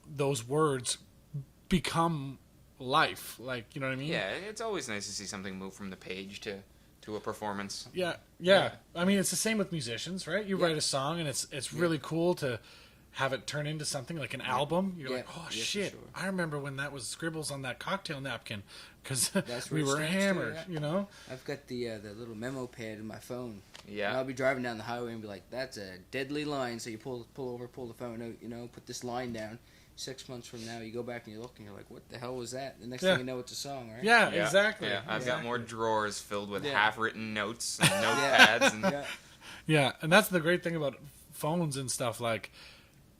[SPEAKER 2] those words become life. Like, you know what I mean?
[SPEAKER 3] Yeah, it's always nice to see something move from the page to a performance.
[SPEAKER 2] Yeah. I mean, it's the same with musicians, right? You write a song, and it's really cool to have it turn into something like an album. You're like, oh shit!
[SPEAKER 4] Sure.
[SPEAKER 2] I remember when that was scribbles on that cocktail napkin because
[SPEAKER 4] That's
[SPEAKER 2] we
[SPEAKER 4] where it
[SPEAKER 2] were
[SPEAKER 4] starts,
[SPEAKER 2] hammered.
[SPEAKER 4] yeah. I've got the little memo pad in my phone.
[SPEAKER 3] Yeah.
[SPEAKER 4] And I'll be driving down the highway and be like, "That's a deadly line." So you pull over, pull the phone out, put this line down. 6 months from now, you go back and you look, and you're like, "What the hell was that?" The next thing you know, it's a song, right?
[SPEAKER 2] Yeah, exactly.
[SPEAKER 3] Yeah, I've got more drawers filled with
[SPEAKER 4] Yeah.
[SPEAKER 3] half-written notes and notepads. And
[SPEAKER 2] Yeah, and that's the great thing about phones and stuff. Like,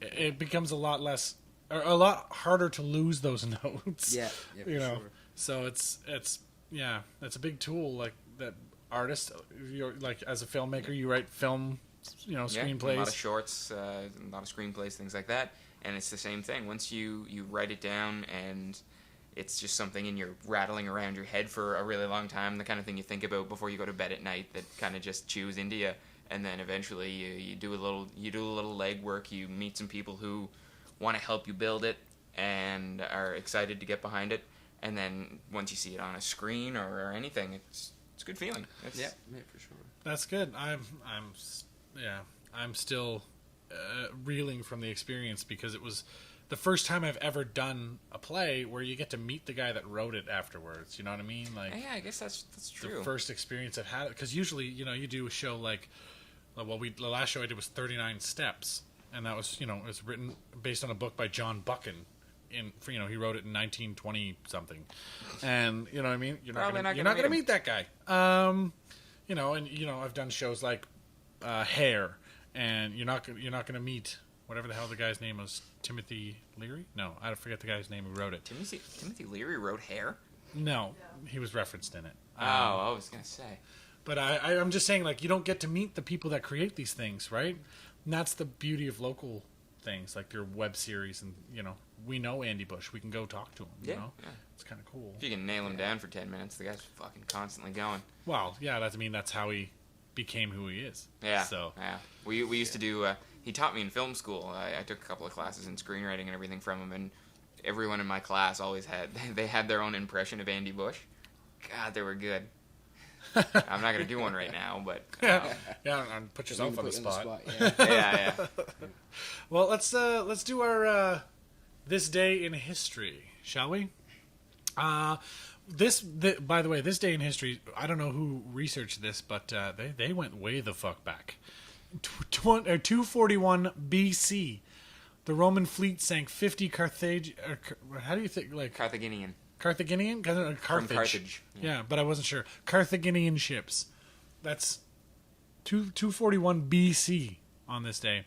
[SPEAKER 2] it becomes a lot harder to lose those notes.
[SPEAKER 4] Yeah, for sure.
[SPEAKER 2] So it's a big tool. Like, that artist, you're like, as a filmmaker, you write film, screenplays.
[SPEAKER 3] A lot of shorts, a lot of screenplays, things like that. And it's the same thing. Once you write it down and it's just something and you're rattling around your head for a really long time, the kind of thing you think about before you go to bed at night that kind of just chews into you. And then eventually you do a little legwork. You meet some people who want to help you build it and are excited to get behind it. And then once you see it on a screen or anything, it's a good feeling.
[SPEAKER 4] Yeah, for sure.
[SPEAKER 2] That's good. I'm still reeling from the experience because it was the first time I've ever done a play where you get to meet the guy that wrote it afterwards. You know what I mean? Like,
[SPEAKER 3] yeah, I guess that's true.
[SPEAKER 2] The first experience I've had, because usually, you do a show like, the last show I did was 39 Steps, and that was, it was written based on a book by John Buchan. He wrote it in 1920 something, and you know what I mean. You're not gonna meet that guy. I've done shows like Hair, and you're not gonna meet whatever the hell the guy's name was. Timothy Leary? No, I forget the guy's name who wrote it.
[SPEAKER 3] Timothy Leary wrote Hair?
[SPEAKER 2] No, he was referenced in it.
[SPEAKER 3] I was gonna say.
[SPEAKER 2] But I'm just saying, like, you don't get to meet the people that create these things, right? And that's the beauty of local things, like your web series, and we know Andy Bush. We can go talk to him.
[SPEAKER 3] Yeah.
[SPEAKER 2] It's kind of cool.
[SPEAKER 3] If you can nail him down for 10 minutes, the guy's fucking constantly going.
[SPEAKER 2] Well, yeah, that's how he became who he is.
[SPEAKER 3] Yeah.
[SPEAKER 2] So
[SPEAKER 3] yeah, we used to do. He taught me in film school. I took a couple of classes in screenwriting and everything from him, and everyone in my class always had their own impression of Andy Bush. God, they were good. I'm not gonna do one right now, but
[SPEAKER 2] put yourself on the spot.
[SPEAKER 3] Yeah.
[SPEAKER 2] Well, let's do our this day in history, shall we? By the way, this day in history, I don't know who researched this, but they went way the fuck back. 241 BC, the Roman fleet sank 50 Carthage. How do you think? Like
[SPEAKER 3] Carthaginian?
[SPEAKER 2] Carthage.
[SPEAKER 3] From Carthage.
[SPEAKER 2] Yeah, but I wasn't sure. Carthaginian ships. That's 241 BC on this day.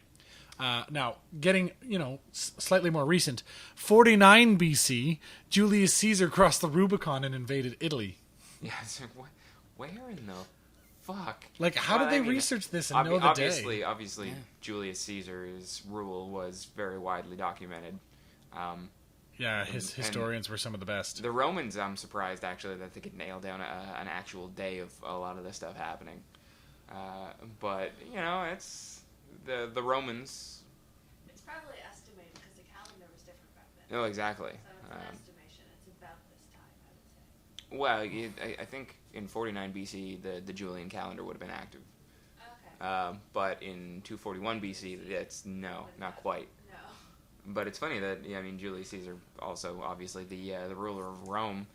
[SPEAKER 2] Now, getting, slightly more recent, 49 BC, Julius Caesar crossed the Rubicon and invaded Italy.
[SPEAKER 3] Yeah, so where in the fuck?
[SPEAKER 2] Like, how
[SPEAKER 3] Well,
[SPEAKER 2] did they
[SPEAKER 3] I mean,
[SPEAKER 2] research this and know the day?
[SPEAKER 3] Obviously,
[SPEAKER 4] Yeah.
[SPEAKER 3] Julius Caesar's rule was very widely documented.
[SPEAKER 2] Yeah, his
[SPEAKER 3] and-
[SPEAKER 2] historians were some of the best.
[SPEAKER 3] The Romans, I'm surprised actually that they could nail down an actual day of a lot of this stuff happening. But it's the Romans.
[SPEAKER 6] It's probably estimated because the calendar was different back then.
[SPEAKER 3] Oh, exactly.
[SPEAKER 6] So it's an estimation. It's about this time, I would say.
[SPEAKER 3] Well, I think in 49 BC the Julian calendar would have been active.
[SPEAKER 6] Okay.
[SPEAKER 3] But in 241 BC, it's not quite.
[SPEAKER 6] No.
[SPEAKER 3] But it's funny that Julius Caesar also obviously the ruler of Rome,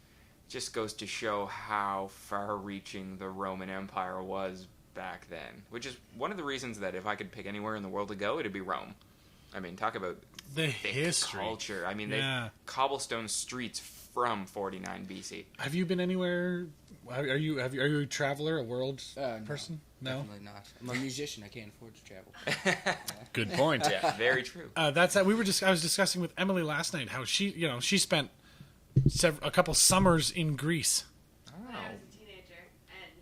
[SPEAKER 3] just goes to show how far-reaching the Roman Empire was back then. Which is one of the reasons that if I could pick anywhere in the world to go, it'd be Rome. I mean, talk about
[SPEAKER 2] The
[SPEAKER 3] thick
[SPEAKER 2] history.
[SPEAKER 3] culture. I mean,
[SPEAKER 2] Yeah.
[SPEAKER 3] they cobblestone streets from 49 BC.
[SPEAKER 2] Have you been anywhere? Are you a traveler, a world
[SPEAKER 4] No,
[SPEAKER 2] person? No.
[SPEAKER 4] Definitely not. I'm a musician. I can't afford to travel.
[SPEAKER 2] Good point.
[SPEAKER 3] Yeah, very true.
[SPEAKER 2] I was discussing with Emily last night how she spent a couple summers in Greece.
[SPEAKER 6] When I was a teenager, and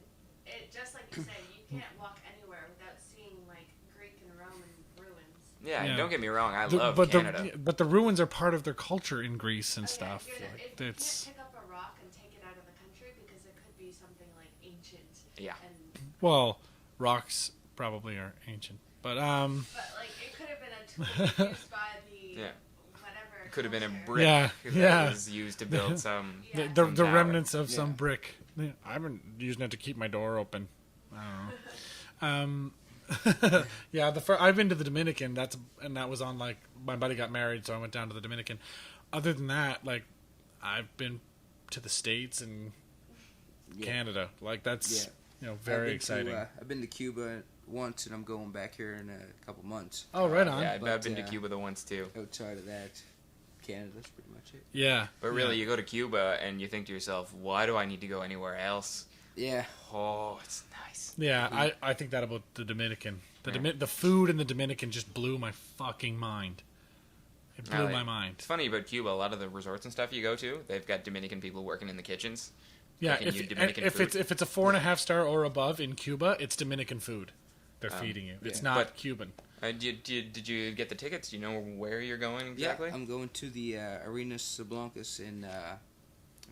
[SPEAKER 6] it just like you said, you can't walk anywhere without seeing like Greek and Roman ruins.
[SPEAKER 3] Yeah, and
[SPEAKER 2] Yeah.
[SPEAKER 3] don't get me wrong, I
[SPEAKER 2] The-
[SPEAKER 3] love
[SPEAKER 2] but
[SPEAKER 3] Canada.
[SPEAKER 2] but the ruins are part of their culture in Greece and
[SPEAKER 6] Oh, yeah,
[SPEAKER 2] stuff.
[SPEAKER 6] if
[SPEAKER 2] Like,
[SPEAKER 6] you
[SPEAKER 2] it's
[SPEAKER 6] can't pick up a rock and take it out of the country because it could be something like ancient.
[SPEAKER 3] Yeah.
[SPEAKER 6] And
[SPEAKER 2] well, rocks probably are ancient, but
[SPEAKER 6] but like it could have been a tool used by the
[SPEAKER 3] Yeah.
[SPEAKER 6] whatever.
[SPEAKER 3] Could have been a
[SPEAKER 6] culture.
[SPEAKER 3] brick
[SPEAKER 2] Yeah,
[SPEAKER 3] that
[SPEAKER 2] yeah.
[SPEAKER 3] was used to build some.
[SPEAKER 6] Yeah.
[SPEAKER 2] the
[SPEAKER 3] Some tower.
[SPEAKER 2] remnants of some
[SPEAKER 4] Yeah.
[SPEAKER 2] brick. I've been using it to keep my door open. I don't know. Yeah, I've been to the Dominican. That was on like my buddy got married, so I went down to the Dominican. Other than that, like I've been to the States and
[SPEAKER 4] Yeah.
[SPEAKER 2] Canada. Like that's
[SPEAKER 4] Yeah.
[SPEAKER 2] very exciting.
[SPEAKER 4] I've been to Cuba once, and I'm going back here in a couple months.
[SPEAKER 2] Oh, right on.
[SPEAKER 3] Yeah, I've
[SPEAKER 4] But,
[SPEAKER 3] been to Cuba the once too.
[SPEAKER 4] Outside of that, Canada's pretty much it.
[SPEAKER 2] Yeah,
[SPEAKER 3] But really, you go to Cuba and you think to yourself, why do I need to go anywhere else?
[SPEAKER 4] Yeah.
[SPEAKER 3] Oh, it's nice.
[SPEAKER 2] yeah. I think that about the Dominican.
[SPEAKER 3] Yeah.
[SPEAKER 2] The food in the Dominican just blew my fucking mind. It blew
[SPEAKER 3] Like,
[SPEAKER 2] my mind.
[SPEAKER 3] It's funny about Cuba. A lot of the resorts and stuff you go to, they've got Dominican people working in the kitchens.
[SPEAKER 2] Yeah,
[SPEAKER 3] cooking you
[SPEAKER 2] if
[SPEAKER 3] Dominican food.
[SPEAKER 2] it's a 4.5 star or above in Cuba, it's Dominican food. They're feeding you. It's
[SPEAKER 4] yeah.
[SPEAKER 2] not
[SPEAKER 3] But-
[SPEAKER 2] Cuban.
[SPEAKER 3] Did you get the tickets? Do you know where you're going exactly?
[SPEAKER 4] Yeah, I'm going to the Arenas Blancas in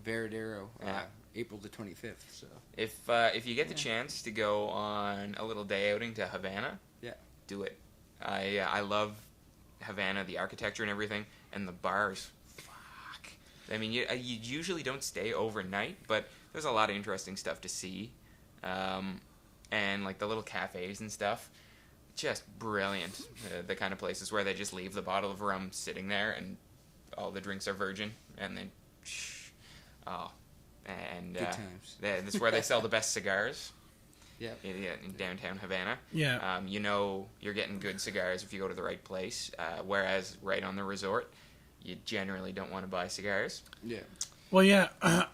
[SPEAKER 4] Veradero,
[SPEAKER 3] Yeah.
[SPEAKER 4] April the 25th. So
[SPEAKER 3] If you get the chance to go on a little day outing to Havana,
[SPEAKER 4] Yeah.
[SPEAKER 3] do it. I love Havana, the architecture and everything, and the bars. Fuck. I mean, you usually don't stay overnight, but there's a lot of interesting stuff to see, and like the little cafes and stuff. Just brilliant. The kind of places where they just leave the bottle of rum sitting there, and all the drinks are virgin, and then, and
[SPEAKER 4] Good times.
[SPEAKER 3] that's where they sell the best cigars.
[SPEAKER 4] Yeah.
[SPEAKER 3] In downtown Havana.
[SPEAKER 2] Yeah.
[SPEAKER 3] You're getting good cigars if you go to the right place. Whereas right on the resort, you generally don't want to buy cigars.
[SPEAKER 4] Yeah.
[SPEAKER 2] Well, yeah.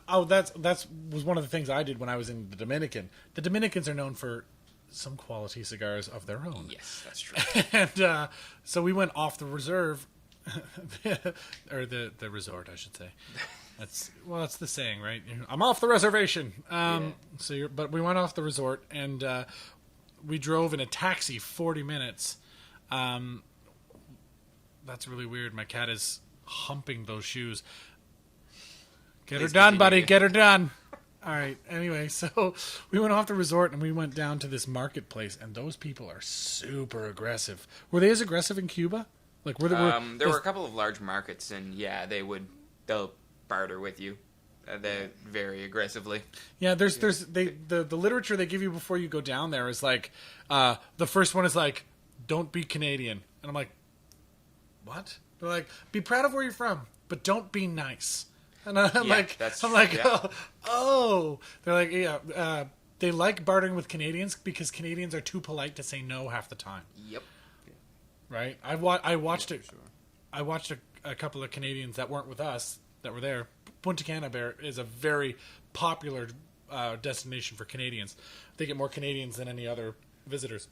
[SPEAKER 2] That's was one of the things I did when I was in the Dominican. The Dominicans are known for some quality cigars of their own.
[SPEAKER 3] Yes, that's true.
[SPEAKER 2] And so we went off the reserve, or the resort, I should say. That's the saying, right? I'm off the reservation. But we went off the resort and we drove in a taxi 40 minutes. That's really weird. My cat is humping those shoes. Get her
[SPEAKER 3] Please
[SPEAKER 2] done,
[SPEAKER 3] continue.
[SPEAKER 2] buddy. Get her done. All right. Anyway, so we went off the resort and we went down to this marketplace, and those people are super aggressive. Were they as aggressive in Cuba? Like,
[SPEAKER 3] There were a couple of large markets, and yeah, they'll barter with you. They very aggressively.
[SPEAKER 2] Yeah, the literature they give you before you go down there is like, the first one is like, don't be Canadian, and I'm like, what? They're like, be proud of where you're from, but don't be nice. And I'm
[SPEAKER 3] Yeah,
[SPEAKER 2] like,
[SPEAKER 3] that's-
[SPEAKER 2] yeah.
[SPEAKER 3] yeah.
[SPEAKER 2] oh, they're like, yeah, they like bartering with Canadians because Canadians are too polite to say no half the time,
[SPEAKER 3] Yep.
[SPEAKER 2] right? I watched it.
[SPEAKER 4] Sure.
[SPEAKER 2] I watched a couple of Canadians that weren't with us that were there. Punta Cana is a very popular destination for Canadians. They get more Canadians than any other visitors.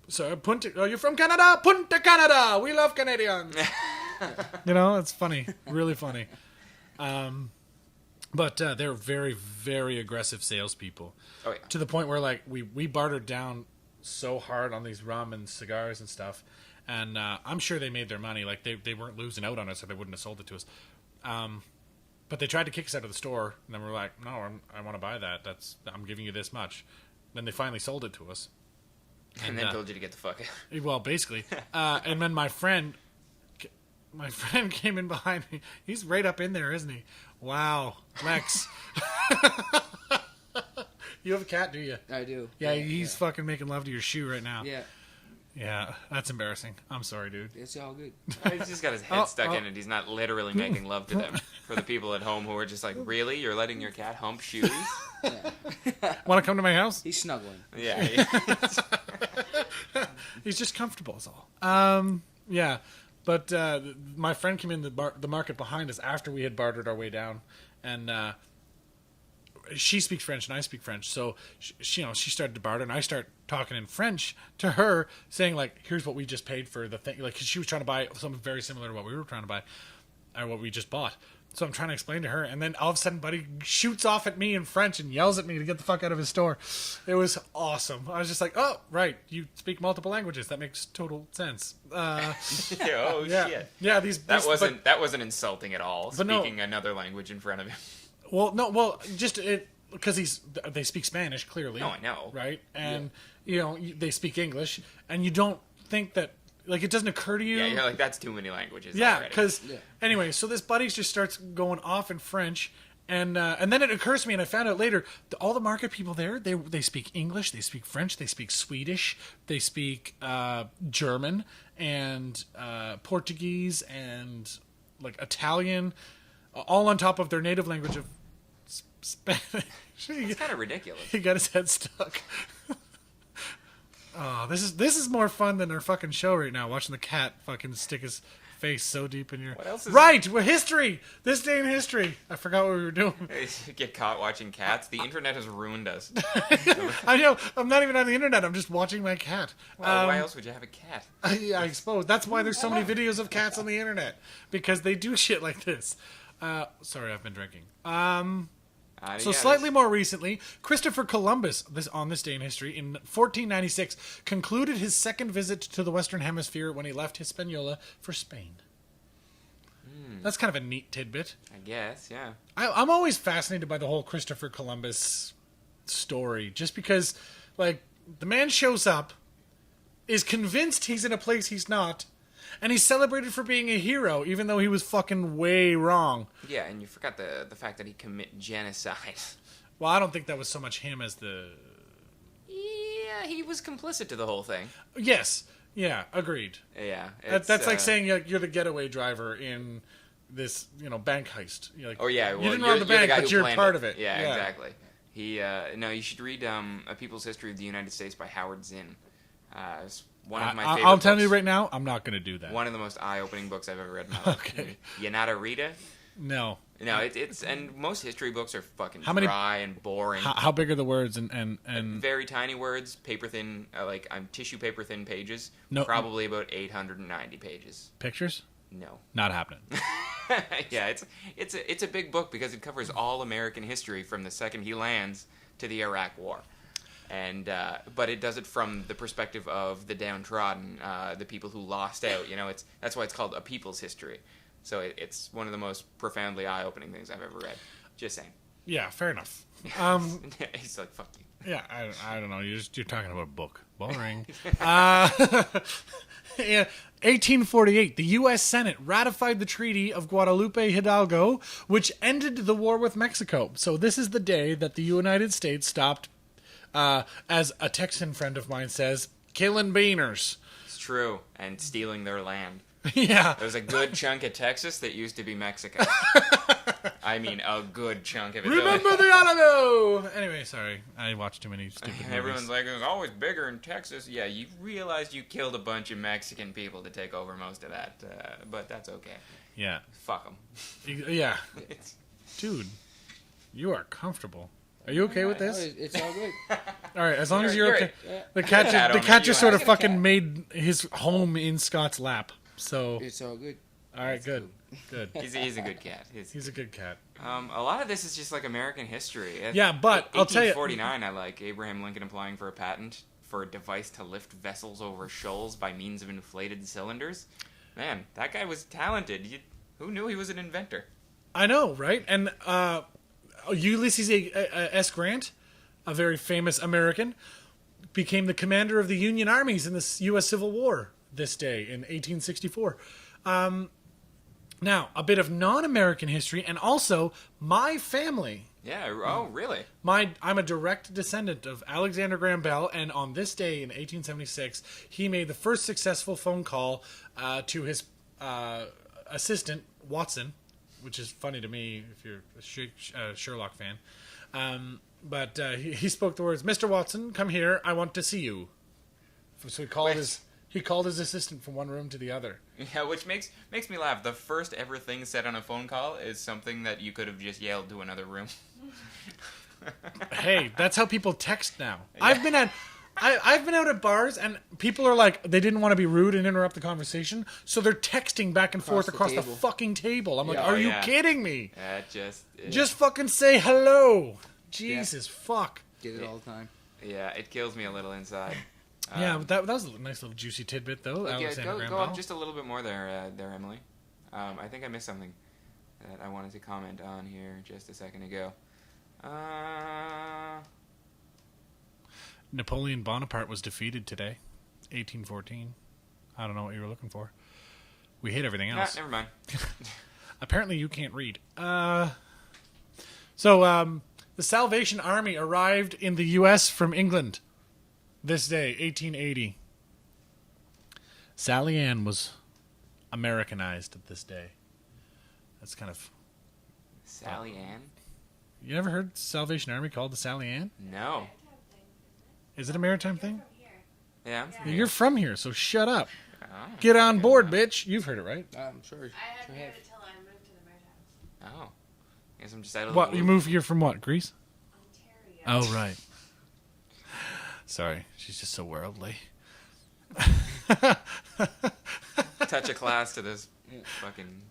[SPEAKER 2] So you're from Canada? Punta Canada! We love Canadians! It's funny. Really funny. But they're very, very aggressive salespeople.
[SPEAKER 3] Oh, yeah.
[SPEAKER 2] To the point where, like, we bartered down so hard on these rum and cigars and stuff. And I'm sure they made their money. Like, they weren't losing out on us, or they wouldn't have sold it to us. But they tried to kick us out of the store. And then we're like, no, I want to buy that. I'm giving you this much. Then they finally sold it to us.
[SPEAKER 3] And then told you to get the fuck out.
[SPEAKER 2] Well, basically. And then my friend came in behind me. He's right up in there, isn't he? Wow. Lex. You have a cat, do you?
[SPEAKER 4] I do.
[SPEAKER 2] Yeah, he's fucking making love to your shoe right now.
[SPEAKER 4] Yeah.
[SPEAKER 2] Yeah, that's embarrassing. I'm sorry, dude.
[SPEAKER 4] It's all good.
[SPEAKER 3] He's just got his head stuck in it. He's not literally making love to them. For the people at home who are just like, really? You're letting your cat hump shoes?
[SPEAKER 2] Want to come to my house?
[SPEAKER 4] He's snuggling.
[SPEAKER 3] Yeah.
[SPEAKER 2] He's just comfortable, is all. Yeah. But my friend came in the market behind us after we had bartered our way down. And she speaks French and I speak French. So, she started to barter, and I start talking in French to her, saying, like, here's what we just paid for the thing. Like, 'cause she was trying to buy something very similar to what we were trying to buy, or what we just bought. So I'm trying to explain to her, and then all of a sudden, buddy shoots off at me in French and yells at me to get the fuck out of his store. It was awesome. I was just like, oh, right, you speak multiple languages. That makes total sense.
[SPEAKER 3] Yeah, shit.
[SPEAKER 2] Yeah,
[SPEAKER 3] that wasn't insulting at all. Speaking another language in front of him.
[SPEAKER 2] Well, just because they speak Spanish, clearly.
[SPEAKER 3] No, I know.
[SPEAKER 2] Right? And, they speak English, and you don't think that, like, it doesn't occur to you.
[SPEAKER 3] Yeah, you're like, that's too many languages.
[SPEAKER 2] Yeah, because, anyway, so this buddy just starts going off in French, and then it occurs to me, and I found out later, all the market people there, they speak English, they speak French, they speak Swedish, they speak German, and Portuguese, and, like, Italian, all on top of their native language of Spanish.
[SPEAKER 3] It's kind of ridiculous.
[SPEAKER 2] He got his head stuck. Oh, this is more fun than our fucking show right now. Watching the cat fucking stick his face so deep in your.
[SPEAKER 3] What else is
[SPEAKER 2] right? Well, history. This day in history. I forgot what we were doing.
[SPEAKER 3] Get caught watching cats. The internet has ruined us.
[SPEAKER 2] I know. I'm not even on the internet. I'm just watching my cat.
[SPEAKER 3] Well, why else would you have a cat?
[SPEAKER 2] I suppose that's why there's so many videos of cats on the internet, because they do shit like this. Sorry, I've been drinking. So slightly more recently, Christopher Columbus, on this day in history, in 1496, concluded his second visit to the Western Hemisphere when he left Hispaniola for Spain. That's kind of a neat tidbit.
[SPEAKER 3] I guess, yeah.
[SPEAKER 2] I'm always fascinated by the whole Christopher Columbus story, just because, like, the man shows up, is convinced he's in a place he's not, and he's celebrated for being a hero, even though he was fucking way wrong.
[SPEAKER 3] Yeah, and you forgot the fact that he committed genocide.
[SPEAKER 2] Well, I don't think that was so much him as the...
[SPEAKER 3] Yeah, he was complicit to the whole thing.
[SPEAKER 2] Yes. Yeah, agreed.
[SPEAKER 3] Yeah.
[SPEAKER 2] That's like saying you're the getaway driver in this, bank heist. You're like,
[SPEAKER 3] well,
[SPEAKER 2] you didn't rob the bank, but you're part of it.
[SPEAKER 3] Yeah, exactly. No, you should read A People's History of the United States by Howard Zinn. It's one of my favorite
[SPEAKER 2] I'll tell
[SPEAKER 3] books.
[SPEAKER 2] you right now, I'm not going to do that.
[SPEAKER 3] One of the most eye-opening books I've ever read in my life.
[SPEAKER 2] Okay.
[SPEAKER 3] Yanata Rita?
[SPEAKER 2] No.
[SPEAKER 3] No, it's and most history books are fucking
[SPEAKER 2] How many-
[SPEAKER 3] dry and boring.
[SPEAKER 2] How big are the words and
[SPEAKER 3] Very tiny words, paper thin, tissue paper thin pages.
[SPEAKER 2] No.
[SPEAKER 3] Probably about 890 pages.
[SPEAKER 2] pictures?
[SPEAKER 3] No.
[SPEAKER 2] Not happening.
[SPEAKER 3] Yeah, it's a big book because it covers all American history from the second he lands to the Iraq War. And but it does it from the perspective of the downtrodden, the people who lost out. That's why it's called A People's History. So it's one of the most profoundly eye-opening things I've ever read. Just saying.
[SPEAKER 2] Yeah, fair enough.
[SPEAKER 3] He's like, fuck you.
[SPEAKER 2] Yeah, I don't know. You're talking about a book. Boring. 1848, the U.S. Senate ratified the Treaty of Guadalupe Hidalgo, which ended the war with Mexico. So this is the day that the United States stopped, as a Texan friend of mine says, killing beaners.
[SPEAKER 3] It's true. And stealing their land.
[SPEAKER 2] Yeah.
[SPEAKER 3] There's a good chunk of Texas that used to be Mexico. I mean, a good chunk of it.
[SPEAKER 2] Remember the Alamo! Anyway, sorry. I watched too many stupid movies.
[SPEAKER 3] Everyone's like, it's always bigger in Texas. Yeah, you realized you killed a bunch of Mexican people to take over most of that. But that's okay.
[SPEAKER 2] Yeah.
[SPEAKER 3] Fuck them.
[SPEAKER 2] Yeah. Dude, you are comfortable. Are you okay with this?
[SPEAKER 4] It's all good.
[SPEAKER 2] All right, as long as you're okay.
[SPEAKER 3] Right.
[SPEAKER 2] The cat just sort of fucking made his home in Scott's lap. So
[SPEAKER 4] It's all good.
[SPEAKER 2] All right, good. Good.
[SPEAKER 3] He's a good cat.
[SPEAKER 2] He's a good cat.
[SPEAKER 3] A lot of this is just like American history.
[SPEAKER 2] Yeah, but I'll tell you.
[SPEAKER 3] 1849, I like Abraham Lincoln applying for a patent for a device to lift vessels over shoals by means of inflated cylinders. Man, that guy was talented. Who knew he was an inventor?
[SPEAKER 2] I know, right? And Ulysses S. Grant, a very famous American, became the commander of the Union armies in the U.S. Civil War this day in 1864. Now, a bit of non-American history, and also my family.
[SPEAKER 3] Yeah. Oh, really?
[SPEAKER 2] I'm a direct descendant of Alexander Graham Bell, and on this day in 1876, he made the first successful phone call to his assistant, Watson, which is funny to me if you're a Sherlock fan. But he spoke the words, "Mr. Watson, come here. I want to see you." So he called his assistant from one room to the other.
[SPEAKER 3] Yeah, which makes me laugh. The first ever thing said on a phone call is something that you could have just yelled to another room.
[SPEAKER 2] Hey, that's how people text now.
[SPEAKER 3] Yeah.
[SPEAKER 2] I've been out at bars and people are like, they didn't want to be rude and interrupt the conversation, so they're texting back and forth across the fucking table. I'm like, are you kidding me? Just fucking say hello. Jesus, fuck.
[SPEAKER 4] Get it all the time.
[SPEAKER 3] Yeah, it kills me a little inside.
[SPEAKER 2] Yeah, but that was a nice little juicy tidbit, though. Alexander Graham
[SPEAKER 3] Go
[SPEAKER 2] Bell.
[SPEAKER 3] up just a little bit more there, Emily. I think I missed something that I wanted to comment on here just a second ago.
[SPEAKER 2] Napoleon Bonaparte was defeated today, 1814. I don't know what you were looking for. We hate everything else.
[SPEAKER 3] Never mind.
[SPEAKER 2] Apparently you can't read. So the Salvation Army arrived in the U.S. from England this day, 1880. Sally Ann was Americanized at this day. That's kind of...
[SPEAKER 3] Sally Ann?
[SPEAKER 2] You never heard Salvation Army called the Sally Ann?
[SPEAKER 3] No.
[SPEAKER 2] Is it a maritime thing?
[SPEAKER 3] Yeah.
[SPEAKER 2] You're from here, so shut up. Get on board, bitch. You've heard it, right?
[SPEAKER 4] I'm sure.
[SPEAKER 6] I hadn't heard it till I moved to the Maritime.
[SPEAKER 3] Oh. I guess I'm just out of
[SPEAKER 2] What?
[SPEAKER 3] the
[SPEAKER 2] You
[SPEAKER 3] loop.
[SPEAKER 2] moved here from what? Greece?
[SPEAKER 6] Ontario.
[SPEAKER 2] Oh, right. Sorry. She's just so worldly.
[SPEAKER 3] Touch a class to this fucking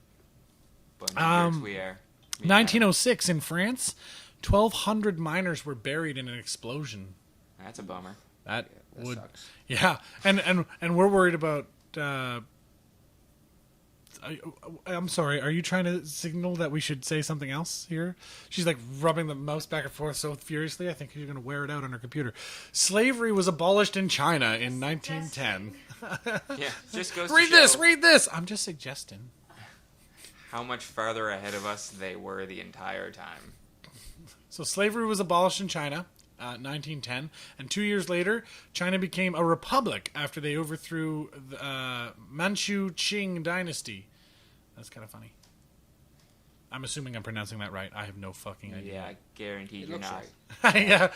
[SPEAKER 3] bunch of jerks we are.
[SPEAKER 2] 1906 in France, 1,200 miners were buried in an explosion.
[SPEAKER 3] That's a bummer.
[SPEAKER 2] That would,
[SPEAKER 4] sucks.
[SPEAKER 2] yeah, and we're worried about. I'm sorry. Are you trying to signal that we should say something else here? She's like rubbing the mouse back and forth so furiously. I think you're going to wear it out on her computer. Slavery was abolished in China in 1910.
[SPEAKER 3] Yeah, just goes
[SPEAKER 2] Read
[SPEAKER 3] to
[SPEAKER 2] this.
[SPEAKER 3] show
[SPEAKER 2] Read this. I'm just suggesting.
[SPEAKER 3] how much farther ahead of us they were the entire time.
[SPEAKER 2] So slavery was abolished in China, 1910, and 2 years later, China became a republic after they overthrew the Manchu Qing dynasty. That's kind of funny. I'm assuming I'm pronouncing that right. I have no fucking idea.
[SPEAKER 3] Yeah, I guarantee you're
[SPEAKER 4] looks
[SPEAKER 3] not.
[SPEAKER 4] right.
[SPEAKER 2] Yeah,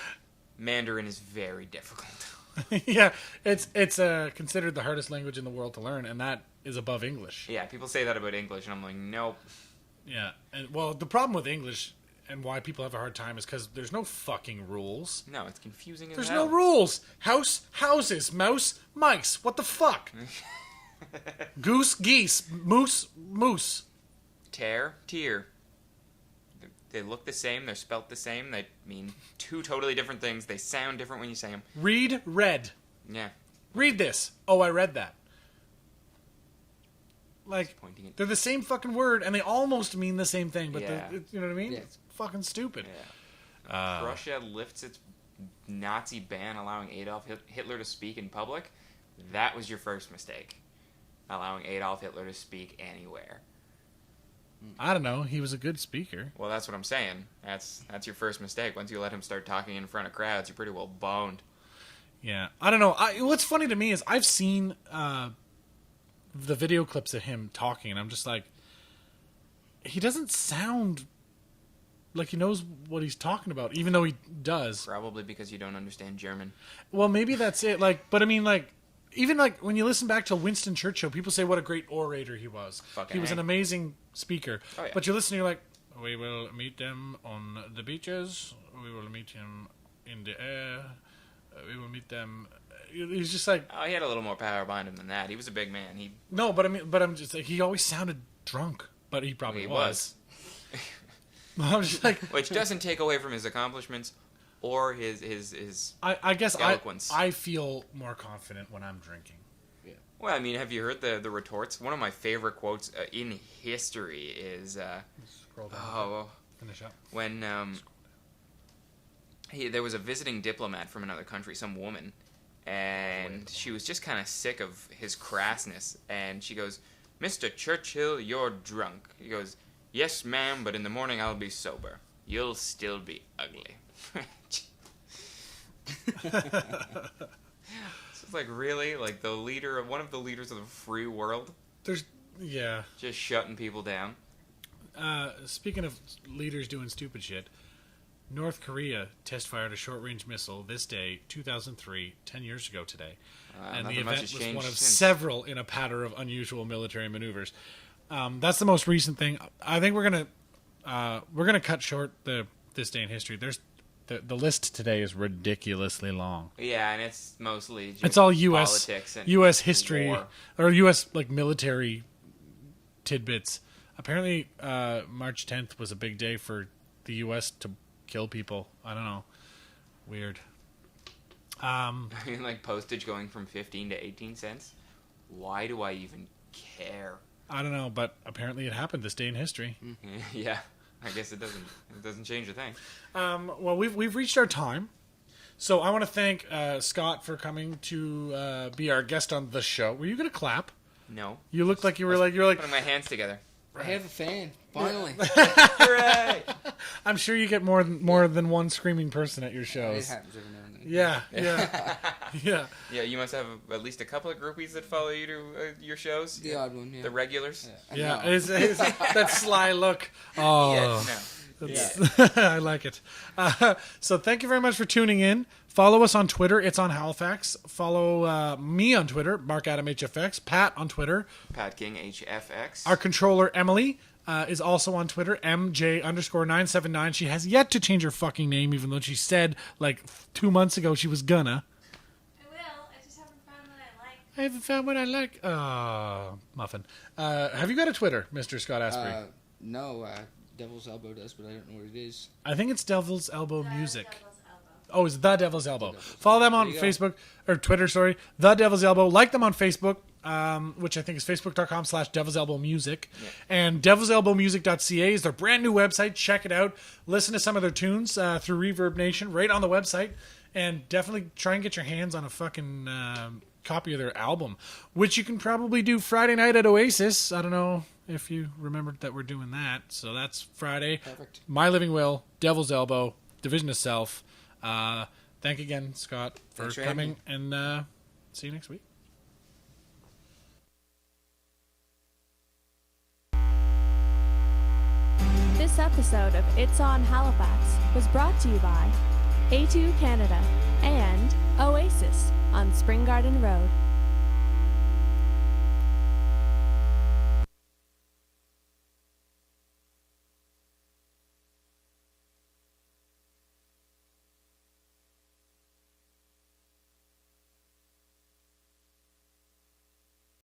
[SPEAKER 3] Mandarin is very difficult.
[SPEAKER 2] yeah. It's considered the hardest language in the world to learn, and that is above English.
[SPEAKER 3] Yeah, people say that about English, and I'm like, nope.
[SPEAKER 2] Yeah, and well, the problem with English and why people have a hard time is because there's no fucking rules.
[SPEAKER 3] No, it's confusing as
[SPEAKER 2] There's
[SPEAKER 3] hell.
[SPEAKER 2] no rules. House, houses, mouse, mice. What the fuck? Goose, geese, moose, moose.
[SPEAKER 3] Tear, tear. They look the same. They're spelt the same. They mean two totally different things. They sound different when you say them.
[SPEAKER 2] Read, read.
[SPEAKER 3] Yeah.
[SPEAKER 2] Read this. Oh, I read that. Like,
[SPEAKER 3] Pointing it.
[SPEAKER 2] they're the same fucking word, and they almost mean the same thing, but
[SPEAKER 3] Yeah.
[SPEAKER 2] you know what I mean?
[SPEAKER 4] Yeah.
[SPEAKER 2] It's fucking stupid.
[SPEAKER 3] Yeah. Prussia lifts its Nazi ban allowing Adolf Hitler to speak in public. That was your first mistake. Allowing Adolf Hitler to speak anywhere.
[SPEAKER 2] I don't know. He was a good speaker.
[SPEAKER 3] Well, that's what I'm saying. That's your first mistake. Once you let him start talking in front of crowds, you're pretty well boned.
[SPEAKER 2] Yeah. I don't know. What's funny to me is I've seen the video clips of him talking, and I'm just like, he doesn't sound like he knows what he's talking about, even though he does.
[SPEAKER 3] Probably because you don't understand German.
[SPEAKER 2] Well, maybe that's it. Like, but I mean, like, even like when you listen back to Winston Churchill, people say what a great orator he was.
[SPEAKER 3] Fucking
[SPEAKER 2] He was
[SPEAKER 3] A.
[SPEAKER 2] an amazing speaker.
[SPEAKER 3] Oh, yeah.
[SPEAKER 2] But you listen, you're like, we will meet them on the beaches. We will meet him in the air. We will meet them he's just like
[SPEAKER 3] Oh, he had a little more power behind him than that. He was a big man.
[SPEAKER 2] no, but I'm just like he always sounded drunk, but he probably
[SPEAKER 3] He
[SPEAKER 2] was. I'm just like,
[SPEAKER 3] Which doesn't take away from his accomplishments or his
[SPEAKER 2] I guess
[SPEAKER 3] eloquence.
[SPEAKER 2] I feel more confident when I'm drinking.
[SPEAKER 3] Well, I mean, have you heard the retorts? One of my favorite quotes in history is
[SPEAKER 2] Scroll down. Finish up.
[SPEAKER 3] When there was a visiting diplomat from another country, some woman, and she was just kind of sick of his crassness, and she goes, "Mr. Churchill, you're drunk." He goes, "Yes, ma'am, but in the morning I'll be sober. You'll still be ugly." It's like, really? Like one of the leaders of the free world just shutting people down?
[SPEAKER 2] Speaking of leaders doing stupid shit, North Korea test-fired a short-range missile this day, 2003, 10 years ago today. And the event was one of several in a pattern of unusual military maneuvers. That's the most recent thing. I think we're gonna cut short this day in history. There's the list today is ridiculously long.
[SPEAKER 3] Yeah, and it's mostly just
[SPEAKER 2] it's all U.S.
[SPEAKER 3] politics and
[SPEAKER 2] U.S. history
[SPEAKER 3] war.
[SPEAKER 2] or U.S. like military tidbits. Apparently, March 10th was a big day for the U.S. to kill people. I don't know. Weird.
[SPEAKER 3] I mean, like postage going from 15 to 18 cents. Why do I even care?
[SPEAKER 2] I don't know, but apparently it happened this day in history.
[SPEAKER 3] Yeah, I guess it doesn't change a thing.
[SPEAKER 2] Well, we've reached our time, so I want to thank Scott for coming to be our guest on the show. Were you gonna clap?
[SPEAKER 3] No.
[SPEAKER 2] You looked like you were like
[SPEAKER 3] putting my hands together.
[SPEAKER 4] I have a fan. Finally.
[SPEAKER 3] Hooray!
[SPEAKER 2] I'm sure you get more than one screaming person at your
[SPEAKER 4] It
[SPEAKER 2] shows.
[SPEAKER 4] happens every now and then.
[SPEAKER 2] Yeah.
[SPEAKER 3] Yeah, you must have at least a couple of groupies that follow you to your shows.
[SPEAKER 4] The odd one, yeah.
[SPEAKER 3] The regulars.
[SPEAKER 2] Yeah,
[SPEAKER 4] No.
[SPEAKER 2] it's that sly look. Oh,
[SPEAKER 3] Yeah, no.
[SPEAKER 2] that's- I like it. So thank you very much for tuning in. Follow us on Twitter. It's on Halifax. Follow me on Twitter, Mark Adam HFX. Pat on Twitter.
[SPEAKER 3] Pat King HFX.
[SPEAKER 2] Our controller, Emily, is also on Twitter, MJ_979. She has yet to change her fucking name, even though she said, like, 2 months ago she was gonna.
[SPEAKER 6] I will. I just haven't found what I like.
[SPEAKER 2] I haven't found what I like. Oh, muffin. Have you got a Twitter, Mr. Scott Asprey?
[SPEAKER 4] No, Devil's Elbow does, but I don't know what it is.
[SPEAKER 2] I think it's Devil's Elbow Music.
[SPEAKER 6] Devil's Elbow.
[SPEAKER 2] Oh, it's The Devil's Elbow. Follow them on
[SPEAKER 4] There you go.
[SPEAKER 2] Facebook, or Twitter, sorry. The Devil's Elbow. Like them on Facebook, which I think is facebook.com/Devil's Elbow Music.
[SPEAKER 3] Yeah.
[SPEAKER 2] And devilselbowmusic.ca is their brand new website. Check it out. Listen to some of their tunes through Reverb Nation right on the website. And definitely try and get your hands on a fucking copy of their album, which you can probably do Friday night at Oasis. I don't know if you remembered that we're doing that. So that's Friday.
[SPEAKER 4] Perfect.
[SPEAKER 2] My Living Will, Devil's Elbow, Division of Self. Thank you again, Scott, for
[SPEAKER 4] Thanks for having
[SPEAKER 2] coming, and see you next week.
[SPEAKER 1] This episode of It's on Halifax was brought to you by A2 Canada and Oasis on Spring Garden Road.